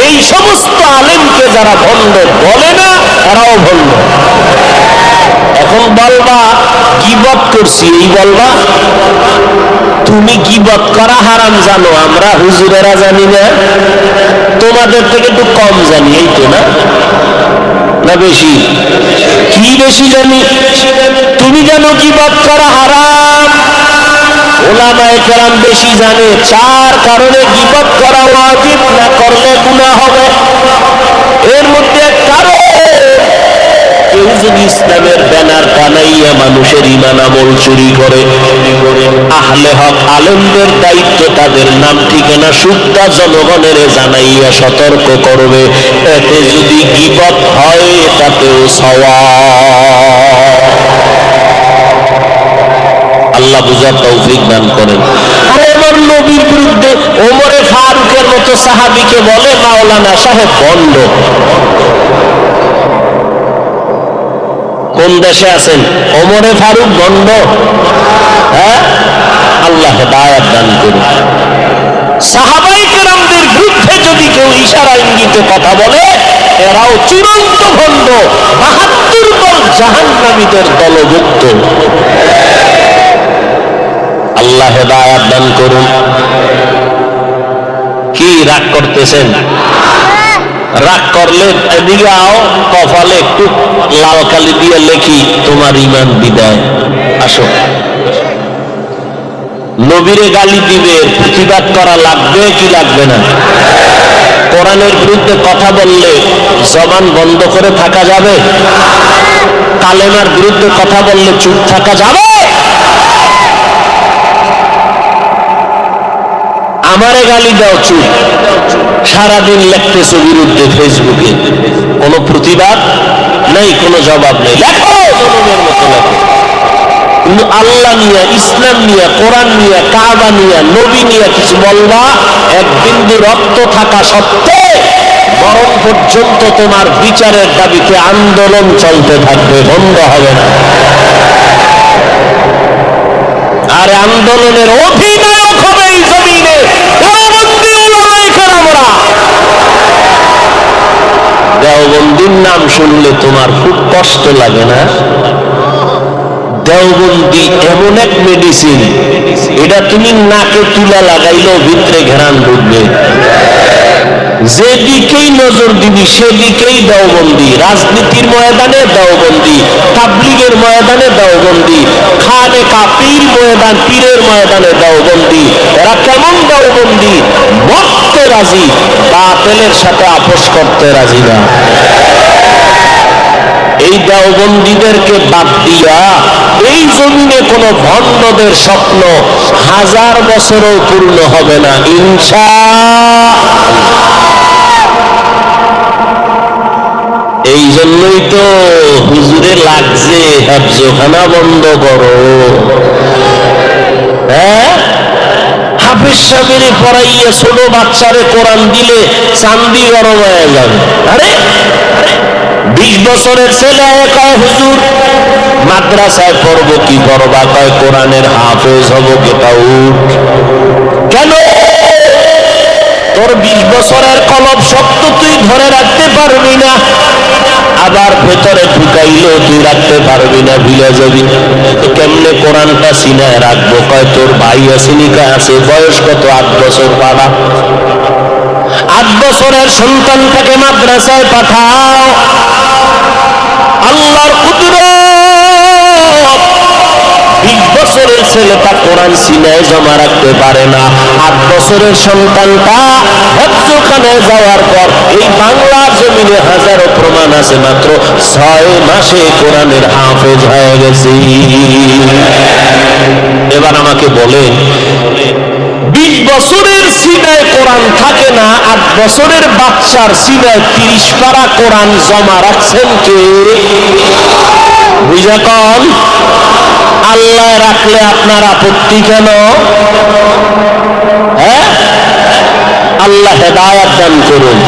এই সমস্ত আলেমকে যারা ভণ্ড বলে না, এরাও ভণ্ড। এখন বলবা গীবত করছি, এই বলবা তুমি গীবত করা হারাম জানো, আমরা হুজুরেরা জানি না, তোমাদের থেকে একটু কম জানি, এই তো না? না বেশি? কি বেশি জানি? তুমি জানো গীবত করা হারাম, ওলামায়ে কেরাম বেশি জানে, চার কারণে গীবত করা ওয়াজিব, না করলে গুনাহ হবে। এর মধ্যে কারণ, কেউ যদি ইসলামের ব্যানার বানাইয়া মানুষের ঈমান আমল চুরি করে, আহলে হক আলেমদের দায়িত্ব তাদের নাম ঠিকানা সুদ্ধা জনগণের জানাইয়া সতর্ক করবে। এতে যদি গীবত হয় তাতেও সওয়াব। আল্লাহ বুঝার তৌফিক দান করেন। আরে আমার নবীর বিরুদ্ধে ওমরে ফারুকের মতো সাহাবীকে বলে মাওলানা সাহেব ভণ্ড। কোন দেশে আছেন? ওমরে ফারুক ভণ্ড? হ্যাঁ, আল্লাহ হেদায়েত দান করুন। সাহাবায়ে কেরামদের বিরুদ্ধে যদি কেউ ইশারা ইঙ্গিতে কথা বলে, এরাও চূড়ান্ত ভণ্ড, ৭২ দল জাহান্নামীদের দলভুক্ত। আল্লাহ হেদায়েত দান করুন। কি রাগ করতেছেন? রাগ করলে এদিকে আও, কপালে একটু লাল কালি দিয়ে লেখি তোমার ঈমান বিদায়। আসো, নবীরে গালি দিবে, প্রতিবাদ করা লাগবে কি লাগবে না? কোরআনের বিরুদ্ধে কথা বললে জবান বন্ধ করে থাকা যাবে? কালেমার বিরুদ্ধে কথা বললে চুপ থাকা যাবে? আমারে গালি দাও, চুপ। সারাদিন লিখতেছো বিরুদ্ধে ফেসবুকে, কোনো প্রতিবাদ নেই, কোনো জবাব নেই। লেখো, জনমের মতো লেখো। কিন্তু আল্লাহ নিয়ে, ইসলাম নিয়ে, কোরআন নিয়ে, কাবা নিয়ে, নবী নিয়ে কিছু বলবা, এক বিন্দু রক্ত থাকা সত্ত্বে মরণ পর্যন্ত তোমার বিচারের দাবিতে আন্দোলন চলতে থাকবে, বন্ধ হবে না। আর আন্দোলনের অধিনায়ক হবে এই জমিনে দেওবন্দি উলামায়ে কেরামরা। দেওবন্দির নাম শুনলে তোমার খুব কষ্ট লাগে না? দেওবন্দি এমন এক মেডিসিন, এটা তুমি নাকে তুলা লাগাইলেও ভিতরে ঘ্রাণ ঢুকবে। যেদিকেই নজর দিবি সেদিকেই দেওবন্দি। রাজনীতির ময়দানে দেওবন্দি, তাবলীগের ময়দানে দেওবন্দি, খানে কাপীর ময়দান, পীরের ময়দানে দেওবন্দি। এরা কেমন দেওবন্দি? মরতে রাজি, বাতিলের সাথে আপোষ করতে রাজি না। এই দেওবন্দীদেরকে বাদ দিয়া এই জমিনে কোন ভণ্ডদের স্বপ্ন 1000 বছরও পূর্ণ হবে না, ইনশাআল্লাহ। এই জন্যই তো হুজুরে লাগছে হেফজখানা বন্ধ করো। হ্যাঁ, হাফেজ সাহেবের পড়াইয়া ছোট বাচ্চারে কোরআন দিলে চান্দি গরম হয়ে যাবে। আরে 20 বছরের ছেলে কয় হুজুর মাদ্রাসায় পড়বো, কি পড়বা? কয় কোরআনের হাফেজ হবো। কেটা উঠ। কেন? তোর 20 বছরের কলব শক্ত তুই ধরে রাখতে পারবি না, আবার ভেতরে ঢুকাইলে তুই রাখতে পারবি না, ভুলে যাবি। তো কেমনে কোরআনটা সিনায় রাখবো? কয় তোর ভাই আসিনিকা আছে, বয়স কত? 8 বছর। বাবা 8 বছরের সন্তানটাকে মাদ্রাসায় পাঠাও। আল্লাহর কুদরত, 20 বছরের ছেলেটা কোরআন সিনায় জমা রাখতে পারে না, 8 বছরের সন্তানটা হজ্জখানে যাওয়ার পর এই বাংলার জমিনে হাজারো প্রমাণ আছে, মাত্র 6 মাসে কোরআনের হাফেজ হয়ে গেছে। এবার আমাকে বলেন, 20 বছরের সিনায় কোরআন থাকে না, 8 বছরের বাচ্চার সিনায় 30 পারা কোরআন জমা রাখছেন কে? বুঝা কন? আল্লাহ রাখলে আপনার আপত্তি কেন? হ্যাঁ, আল্লাহ হেদায়েত দান করুন।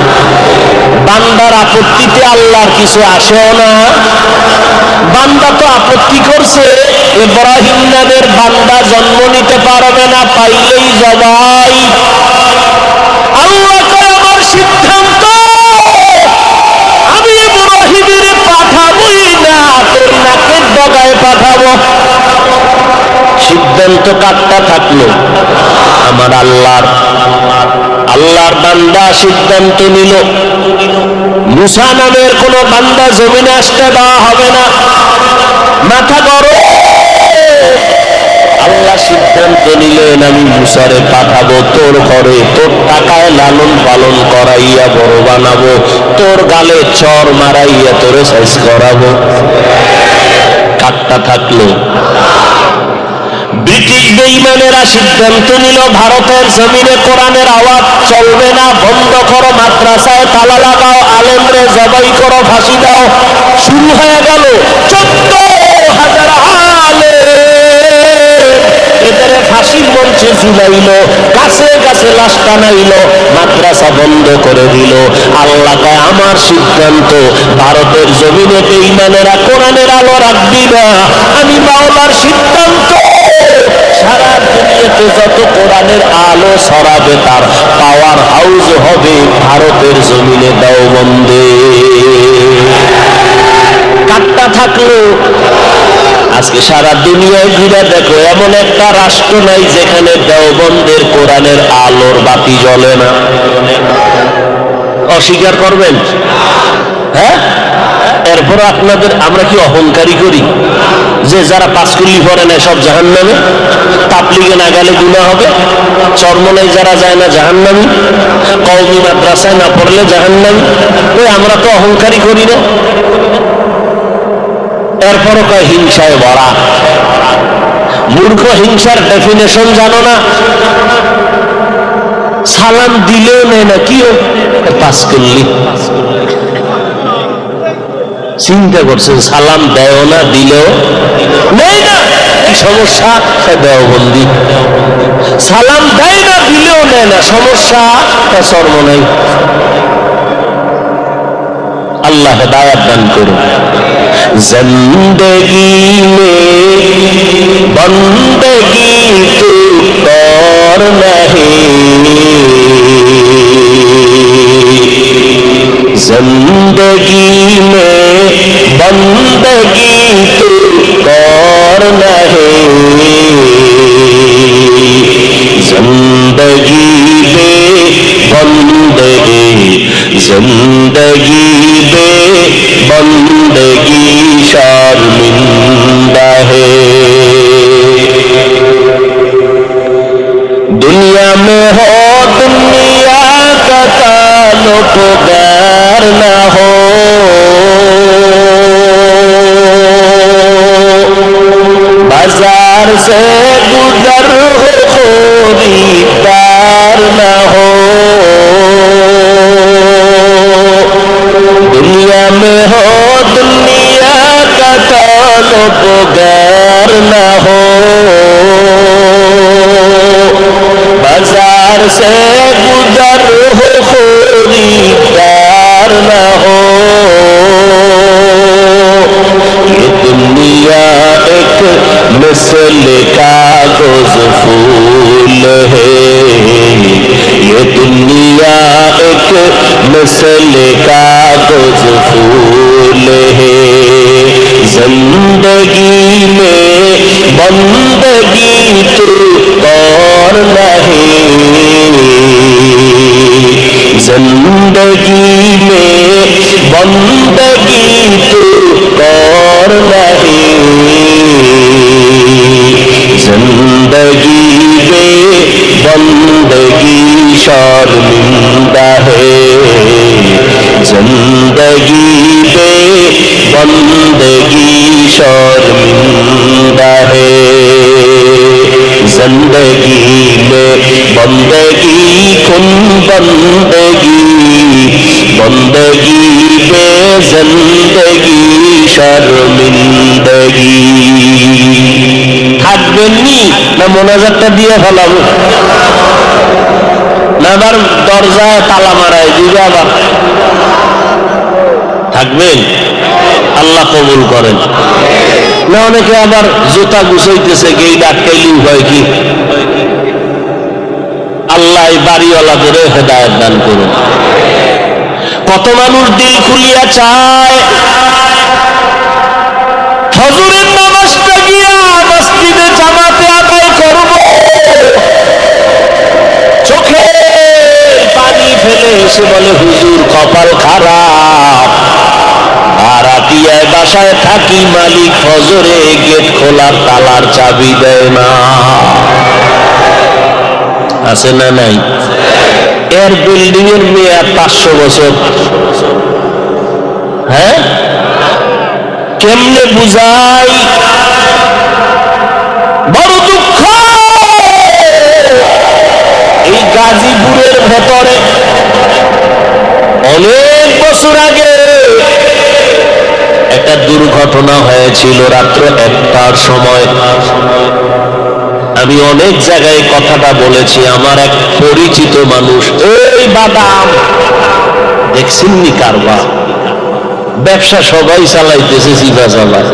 বান্দার আপত্তিতে আল্লাহর কিছু আসেও না। বান্দা তো আপত্তি করছে, ইব্রাহিম নামের বান্দা জন্ম নিতে পারবে না, পাইলেই জবাই। আল্লাহ কয় আমার সিদ্ধান্ত, আমি ইব্রাহিমের পাঠাবোই না, তোর নাকের ডগায় পাঠাবো। সিদ্ধান্ত কাটটা থাকলো আমার আল্লাহর। আল্লাহর বান্দা সিদ্ধান্ত নিল, মুসা নামের কোন বান্দা জমিনে আসতে দেওয়া হবে না। মাথা গরম। আল্লাহ সিদ্ধান্ত নিলেন, আমি মুসারে পাঠাবো তোর ঘরে, তোর টাকায় লালন পালন করাইয়া বড় বানাবো, তোর গালে চর মারাইয়া তোরে সাইজ করাবো। কাটটা থাকলো। ব্রিটিশ বেঈমানেরা সিদ্ধান্ত নিল, ভারতের জমিনে কোরআনের আওয়াজ চলবে না, বন্ধ করো, মাদ্রাসায় তালা লাগাও, আলেমরে জবাই করো, ফাঁসি দাও। শুরু হয়ে গেল 14,000 আলেম এদের ফাঁসির মঞ্চে ঝুলাইল, কাছে কাছে লাশ টানাইল, মাদ্রাসা বন্ধ করে দিল। আল্লাহ কয় আমার সিদ্ধান্ত, ভারতের জমিনে বেঈমানেরা কোরআনের আলো রাখবি না। আমি মাওলার সিদ্ধান্ত, সারা দুনিয়াতে যত কোরআনের আলো ছড়াবে তার পাওয়ার হাউস হবে ভারতের জমিনে দেওবন্দে। কাটটা থাকলো। আজকে সারা দুনিয়ায় ঘুরে দেখো, এমন একটা রাষ্ট্র নাই যেখানে দেওবন্দের কোরআনের আলোর বাতি জ্বলে না। অস্বীকার করবেন? হ্যাঁ, এরপর আপনাদের আমরা কি অহংকারী করি যে যারা পাঁচকুল্লি পড়ে না সব জাহান্নামে, তাবলীগে না গেলে গুনাহ হবে, চরমনায় যারা যায় না জাহান্নামী, কওমি মাদ্রাসায় না পড়লে জাহান্নামী। ওই আমরা তো অহংকারী করি না। এরপরও কয় হিংসায় ভরা। মূর্খ, হিংসার ডেফিনেশন জানো না? সালাম দিলেও নেয় না, কি পাঁচকুল্লি। চিন্তা করছেন, সালাম দেও না, দিলেও নেই না, কি সমস্যা? দেওবন্দি। সালাম দেয় না, দিলেও নেয় না, সমস্যা? শর্ম নাই। আল্লাহ হেদায়েত দান করুন। জিন্দেগি মে বন্দেগি তু কর নহি, जिंदगी में बंदगी तू कर नहीं, जिंदगी में बंदगी, जिंदगी में बंदगी शर्मिंदा है। दुनिया में हो दुनिया का ताल्लुक गैर न हो, बाजार से गुजर हो खरीदार न हो। दुनिया में हो दुनिया का ताल्लुक गैर न हो, बाजार से गुजर हो खरीदार न हो। ये दुनिया एक मिसल कागज फूल है, दुनिया एक मिसल कागज फूल है, जिंदगी में बंदगी तू और नहीं, जिंदगी में बंदगी तू और नहीं, जिंदगी में बंदगी शर्मिंदा है, जिंदगी में बंदगी शर्मिंदा है, जिंदगी में बंदगी कुन बंदगी, बंदगी में जिंदगी शर्मिंदगी। থাকবেননি না মোনাজাতটা দিয়ে ফেলাবো, না আবার দরজায় তালা মারায় দিবে? আবার থাকবেন, আল্লাহ কবুল করেন। না অনেকে আবার জুতা গুছাইতেছে, গেইট আটকাইলি হয় কি? আল্লাহ বাড়িওয়ালাদের হেদায়েত দান করুন। কত মানুষ দিল খুলিয়া চায় হযুরের নামাজটা গিয়া মসজিদে জামাতে আদায় করব, চোখে পানি ফেলে এসে বলে হুজুর কপাল খারাপ, ভাড়াটিয়ায় বাসায় থাকি, মালিক ফজরে গেট খোলার তালার চাবি দেয় না। আছে না নাই? এর বিল্ডিং এর মেয়াদ 500 বছর। হ্যাঁ, কেমনে বুঝাই? বড় দুঃখ। এই গাজীপুরের ভেতরে অনেক বছর আগে একটা দুর্ঘটনা হয়েছিল রাত্র 1টার সময়। আমি অনেক জায়গায় কথাটা বলেছি। আমার এক পরিচিত মানুষ, এই বাদাম দেখছেননি কারবার, ব্যবসা সবাই চালাইতেছে, জিবা চালায়।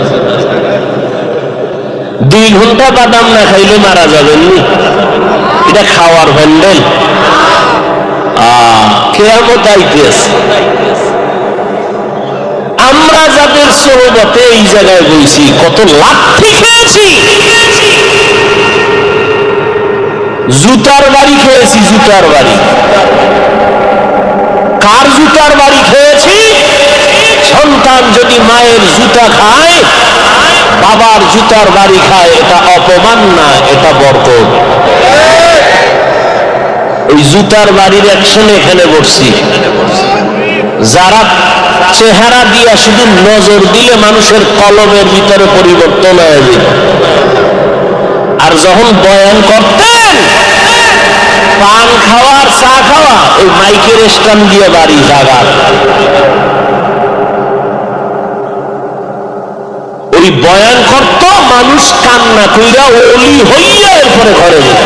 2 ঘন্টা বাদাম না খাইলে মারা যাবেননি? এটা খাওয়ার ভ্যান্ডেল। কিয়ামত আইতেছে। আমরা যাদের সোহবতে এই জায়গায় বইছি, কত লাঠি খেয়েছি, জুতার বাড়ি খেয়েছি, জুতার বাড়ি। কার জুতার বাড়ি খেয়েছি? সন্তান যদি মায়ের জুতা খায়, বাবার জুতার বাড়ি খায়, এটা অপমান না, এটা বরকত। ওই জুতার বাড়ির অ্যাকশনে এখানে বসছি। যারা চেহারা দিয়া শুধু নজর দিলে মানুষের কলমের ভিতরে পরিবর্তন হয়ে যায়, আর যখন বয়ান করতেন পান খাওয়ার চা খাওয়া, ওই মাইকের স্ট্যান্ড দিয়ে বাড়ি জায়গা, ওই বয়ান করত, মানুষ কান্না কইরা ওলি হইয়া এরপরে ঘরে যেত।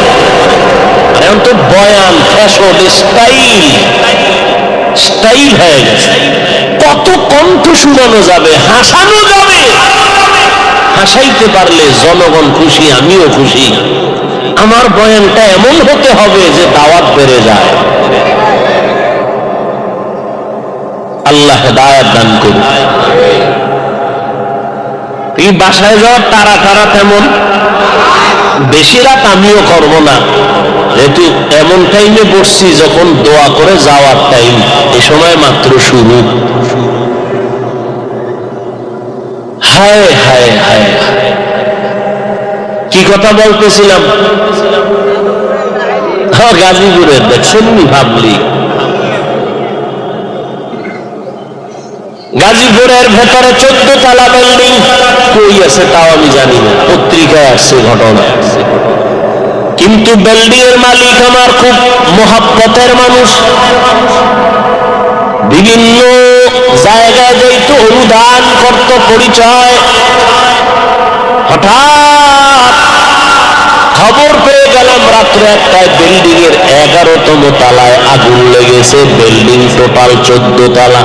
এখন তো বয়ান ফ্যাশন, স্টাইল স্টাইল হয়ে গেছে। কত কণ্ঠ শুনানো যাবে, হাসানো যাবে। হাসাইতে পারলে জনগণ খুশি, আমিও খুশি। আমার বয়ানটা এমন হতে হবে যে দাওয়াত বেড়ে যায়। আল্লাহ হেদায়েত দান করুন। এই বাসায় যাওয়ার তারা তেমন বেশি রাত আমিও করব না, যেহেতু এমন টাইমে বসছি যখন দোয়া করে যাওয়ার টাইম, এ সময় মাত্র শুরু। হায় হায় হায়, কি কথা বলতেছিলাম? গাজীপুরের দেখছেন নি ভাবলি? গাজীপুরের ভেতরে 14 তলা বিল্ডিং। কই আছে তাও আমি জানি না, পত্রিকায় আসছে ঘটনা। কিন্তু বিল্ডিং এর মালিক আমার খুব মহব্বতের মানুষ। বিভিন্ন জায়গায় যেহেতু অনুদান করত, পরিচয়। হঠাৎ খবর পেয়ে গেলাম রাত্রে 1টায় বিল্ডিং এর 11তম তলায় আগুন লেগেছে। বিল্ডিং টোটাল 14 তলা।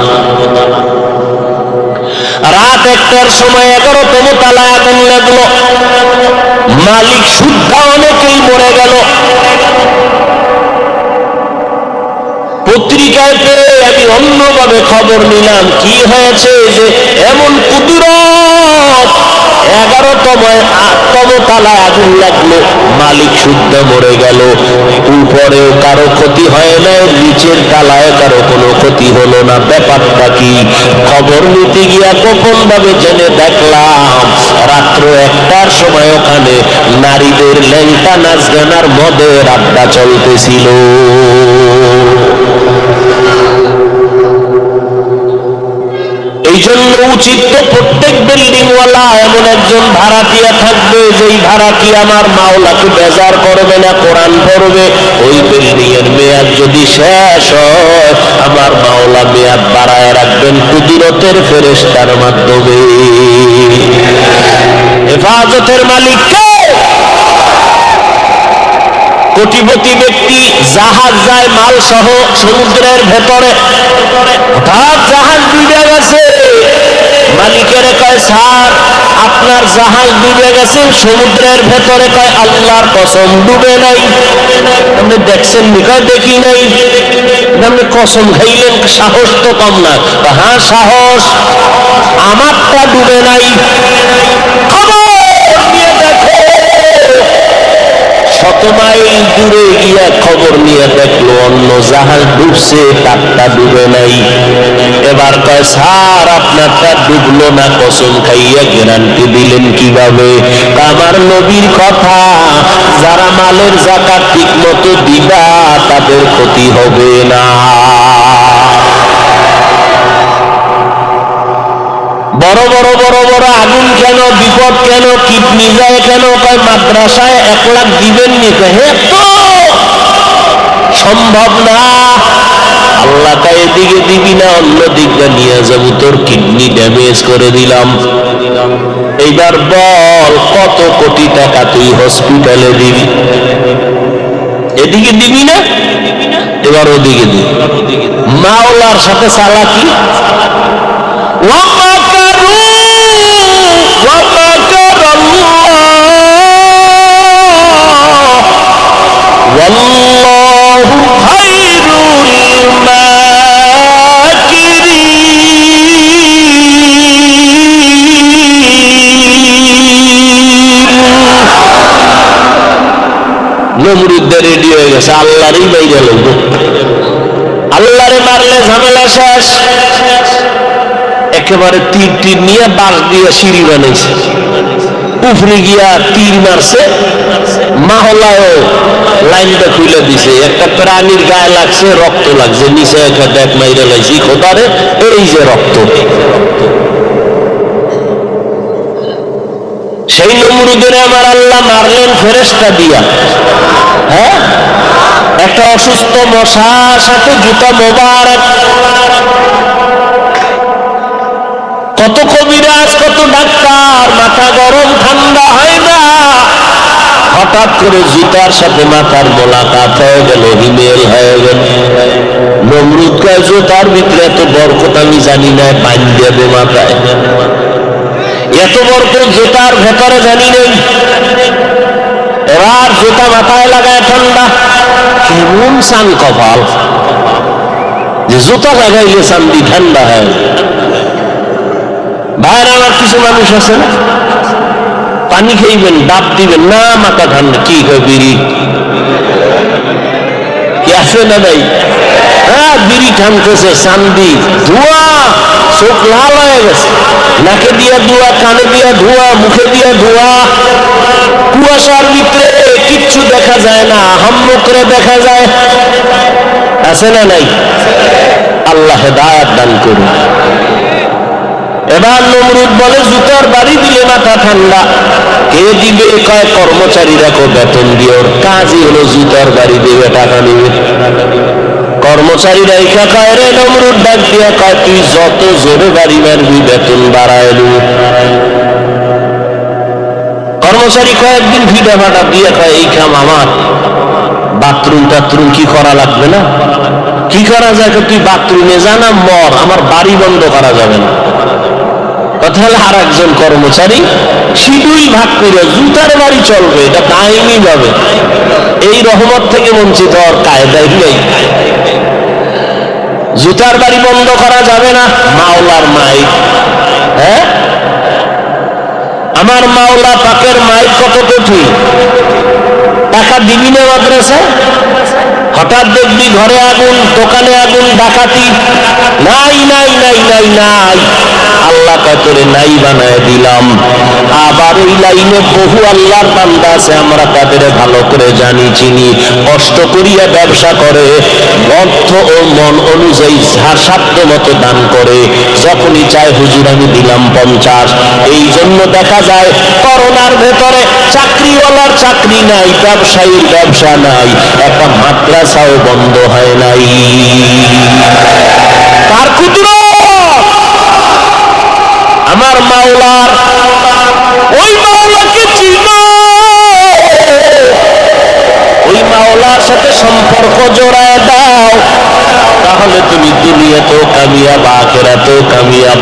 রাত 1টার সময় 11তম তলায় আগুন লাগলো। মালিক সুদ্ধা অনেকেই মরে গেল। পত্রিকায় পেয়ে আমি অন্যভাবে খবর নিলাম কি হয়েছে যে এমন কুদরত 11তম তালায় আগুন লাগলো, মালিক শুদ্ধ মরে গেল, উপরেও কারো ক্ষতি হয় না, নিচের তালায় কারো কোনো ক্ষতি হলো না। ব্যাপারটা কি? খবর নিতে গিয়া গোপন ভাবে জেনে দেখলাম রাত্র 1টার সময় ওখানে নারীদের ল্যাংটা নাচ গানার মদের আড্ডা চলতেছিল। এই জন্য উচিত তো প্রত্যেক বিল্ডিং ওয়ালা এমন একজন ভাড়াটিয়া থাকবে যেই ভাড়াটিয়া আমার মাওলাকে বেজার করবে না, কোরআন পড়বে। ওই বিল্ডিং এর মেয়াদ যদি শেষ হয় আমার মাওলা মেয়াদ বাড়ায় রাখবেন কুদরতের ফেরেশতার মাধ্যমে। হেফাজতের মালিক কে? কোটিপতি ব্যক্তি জাহাজ যায় মাল সহ সমুদ্রের ভেতরে, হঠাৎ জাহাজ ডুবে গেছে। মালিকের কয় স্যার আপনার জাহাজ ডুবে গেছে সমুদ্রের ভেতরে। কয় আল্লাহর কসম ডুবে নাই। আপনি দেখছেন নি? কয় দেখি নাই। আপনি কসম খাইলেন, সাহস তো কম না। হ্যাঁ সাহস, আমারটা ডুবে নাই। শত মাইল দূরে গিয়া খবর নিয়ে দেখলো অন্য জাহাজ ডুবছে, তারটা ডুবে নাই। এবার কয় স্যার আপনারটা ডুবলো না, কসম খাইয়া গ্যারান্টি দিলেন কিভাবে? আমার নবীর কথা, যারা মালের যাকাত ঠিক মতো দিবা তাদের ক্ষতি হবে না। বড় বড় বড় বড় আগুন কেন, বিপদ কেন, কিডনি যায় কেন? কয় মাদ্রাসায় 1 লাখ দিবেন নি? হে তো সম্ভব না। আল্লাহ তা এদিকে দিবি না অন্য দিকটা নিয়ে যাবো, তোর কিডনি ড্যামেজ করে দিলাম। এইবার বল কত কোটি টাকা তুই হসপিটালে দিবি? এদিকে দিবি না, এবার ওদিকে দিবি। মাওলার সাথে চালাকি। নমরুদদের রেডি হয়ে গেছে, আল্লাহরই বাইরে লোক। আল্লাহরে মারলে ঝামেলা শেষ। একেবারে তীর তীর নিয়ে বাঁশ দিয়ে সিঁড়ি বানাইছে, উপরে গিয়া তীর মারছে, মাহলায়ও লাইনটা খুলে দিছে। একটা প্রাণীর গায়ে লাগছে, রক্ত লাগছে, নিচে একটা দেখ মাইরে লাইছি খোদারে, এই যে রক্ত। সেই নমরুদের আমার আল্লাহ মারলেন ফেরেশতা দিয়া। হ্যাঁ, একটা অসুস্থ মশার সাথে জুতা মোবারক। কত কবিরাজ, কত ডাক্তার, মাথা গরম ঠান্ডা হয় না। হঠাৎ করে জুতার সাথে মাথার মোলাকাত হয়ে গেল, হিমেল হয়ে গেল। নমরুদ কয় জুতার ভিতরে এত বরকত আমি জানি না, বাইন দেবে মাথায়। এত বরকত জুতার ভেতরে জানি নেই। এবার জুতা মাথায় লাগায় ঠান্ডা। কেমন সান কপাল যে জুতা লাগাইলে শান্তি ঠান্ডা হয়। ভাইয়ের আমার কিছু মানুষ আছে না, পানি খাইবেন ডাব দিবেন না, মাথা ঠান্ডা। কি হয় বিড়ি কি আছে না ভাই? হ্যাঁ, বিড়ি টানতেছে, চান্দি ধোঁয়া, চোখ লাল হয়ে গেছে, নাকে দিয়া ধোঁয়া, কানে দিয়া ধোঁয়া, মুখে দিয়া ধোঁয়া, কুয়াশার ভিতরে কিচ্ছু দেখা যায় না, হাম্মুকরে দেখা যায়। আছে না নাই? আল্লাহ হেদায়েত দান করুন। এবার নমরুদ বলে জুতার বাড়ি দিলে মাথা ঠান্ডা। কে দিবে? কয় কর্মচারীরা কো বেতন দিয়ে, ওর কাজই হলো জুতার বাড়ি দেবে, টাকা নিবে। কর্মচারীরা একা কয় রে নমরুদ ডাক দিয়া কয় তুই যত জোরে বাড়ি মারবি বেতন বাড়ায় দেব। কর্মচারী কয়েকদিন ভিড়া ভাটা দিয়ে কয় এই কাম আমার, বাথরুম টাথরুম কি করা লাগবে না? কি করা যায়? তুই বাথরুমে জানা মর, আমার বাড়ি বন্ধ করা যাবে না। তাহলে আর একজন কর্মচারী শিডিউল ভাগ করে জুতার বাড়ি চলবে, এটা দায়নি যাবে। এই রহমত থেকে বঞ্চিত হওয়ার কায়দাই নেই। জুতার বাড়ি বন্ধ করা যাবে না, মাওলার মাইক। হ্যাঁ, আমার মাওলা পাকের মাইক কত কঠিন। টাকা দিবি না মাদ্রাসায়, হঠাৎ দেখবি ঘরে আগুন, দোকানে আগুন, ডাকাতি। নাই নাই নাই নাই নাই, আল্লাহ কাতরে নাই বানায় দিলাম। আবার ওই লাইনে বহু আল্লাহর বান্দা আছে, আমরা তাদের ভালো করে জানি চিনি, কষ্ট করিয়া ব্যবসা করে, অর্থ ও মন অনুযায়ী সাধ্য মতো দান করে, যখনই চায় হুজুর আমি দিলাম 50। এই জন্য দেখা যায় করোনার ভেতরে চাকরিওয়ালার চাকরি নাই, ব্যবসায়ীর ব্যবসা নাই, একটা মাদ্রাসাও বন্ধ হয় নাই। কার কুদরত? আমার মাওলার। ওই মাওলাকে চিনো, ওই মাওলার সাথে সম্পর্ক জোড়ায় দাও, তাহলে তুমি দুনিয়াতেও কামিয়াব, আখিরাতেও কামিয়াব।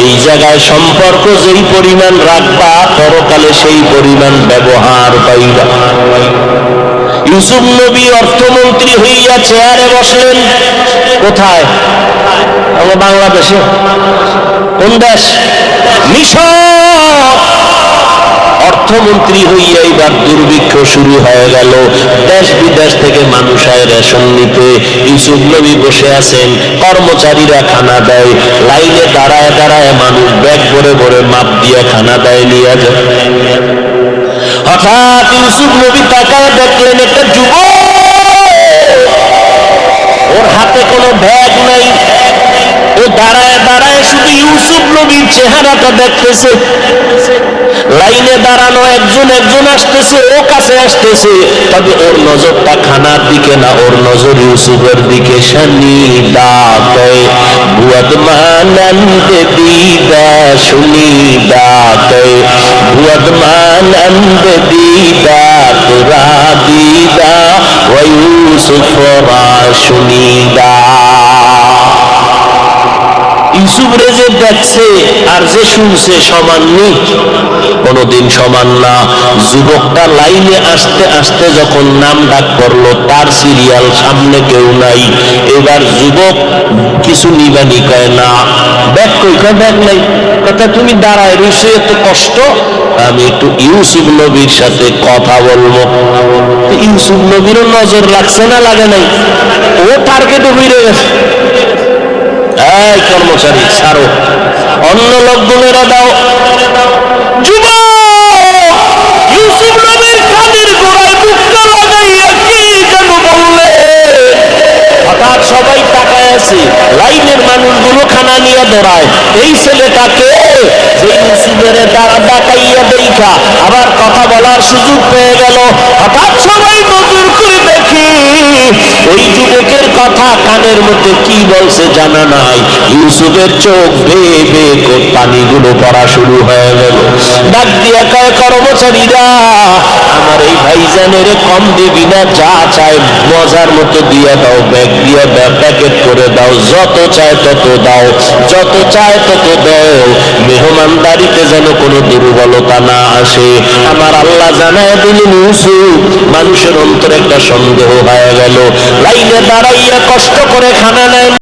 এই জায়গায় সম্পর্ক যেই পরিমাণ রাখবা, পরকালে সেই পরিমাণ ব্যবহার পাইবা। ইউসুফ নবী অর্থমন্ত্রী হইয়া চেয়ারে বসলেন। কোথায়? আমার বাংলাদেশে। কোন দেশ? মিশর। অর্থমন্ত্রী হইয়া এবার দুর্ভিক্ষ শুরু হয়ে গেল, দেশ বিদেশ থেকে মানুষ আয় রেশন নিতে। ইউসুফ নবী বসে আছেন, কর্মচারীরা খানা দেয়, লাইনে দাঁড়ায় দাঁড়ায় মানুষ ব্যাগ ভরে ভরে মাপ দিয়ে খানা দেয়, নিয়ে যায়। হঠাৎ ইউসুফ নবী তাকায় দেখলেন একটা যুবক, ওর হাতে কোনো ব্যাগ নাই, ও দাঁড়ায় দাঁড়ায় শুধু ইউসুফ নবীর চেহারাটা দেখতেছে। লাইনে দাঁড়ানো একজন একজন আসতেছে, ও কাছে আসতেছে, তবে ওর নজরটা খানার দিকে না, ওর নজর ইউসুফের দিকে। শানি ডাকে বুয়াদ মানন্দ দিদা, শুনি ডাকে বুয়াদ মানন্দ দিদা, তোরা দিদা ও ইউসুফ রা শুনিদা। ইউসুফ রে যে দেখছে আর যে শুনছে সমান নেই, কোনদিন সমান না। যুবকটা লাইনে আসতে আসতে যখন নাম ডাক করলো, তার সিরিয়াল সামনে কেউ নাই। এবার যুবক কিছু নিবানি কয় না, ব্যাগ কই? কয় ব্যাগ নাই। কথা তুমি দাঁড়ায় রয়েছে, এত কষ্ট, আমি একটু ইউসুফ নবীর সাথে কথা বলবো। ইউসুফ নবীরও নজর লাগছে না, লাগে নাই, ও টার্গেটে বেড়ে গেছে। এই কর্মচারী ছাড়ো, অন্য লোকগুলোরা দাও। ইউসুফ নবীর কানের গোড়ায় মুখটা লাগাইয়া কি যেন বললে। হঠাৎ সবাই তাকায় আছে, লাইনের মানুষগুলো খানা নিয়ে দৌড়ায়। এই ছেলেটাকে যে ইউসুফের দ্বারা ডাকাইয়া দেখা আবার কথা বলার সুযোগ পেয়ে গেল। হঠাৎ সবাই নজর করে দেখি ওই যুবকের কথা কানের মধ্যে কি বলছে জানা নাই। ইউসুফের চোখ বেয়ে বেয়ে পানিগুলো পড়া শুরু হয়ে গেল। ডাক দিয়া কয়, কর্মচারীরা আমার এই ভাইজানের কম দিবি না, যা চায় মজার মতো দিয়ে দাও, ব্যাগ দিয়ে দাও, প্যাকেট করে দাও, যত চায় তত দাও, যত চায় তত দাও, মেহমানদারিতে যেন কোনো দুর্বলতা না আসে। আমার আল্লাহ জানায় দিলেন ইউসুফ। মানুষের অন্তরে একটা সন্দেহ হয়ে গেল, লাইনে দাঁড়াইয়া কষ্ট করে খানা নেয়।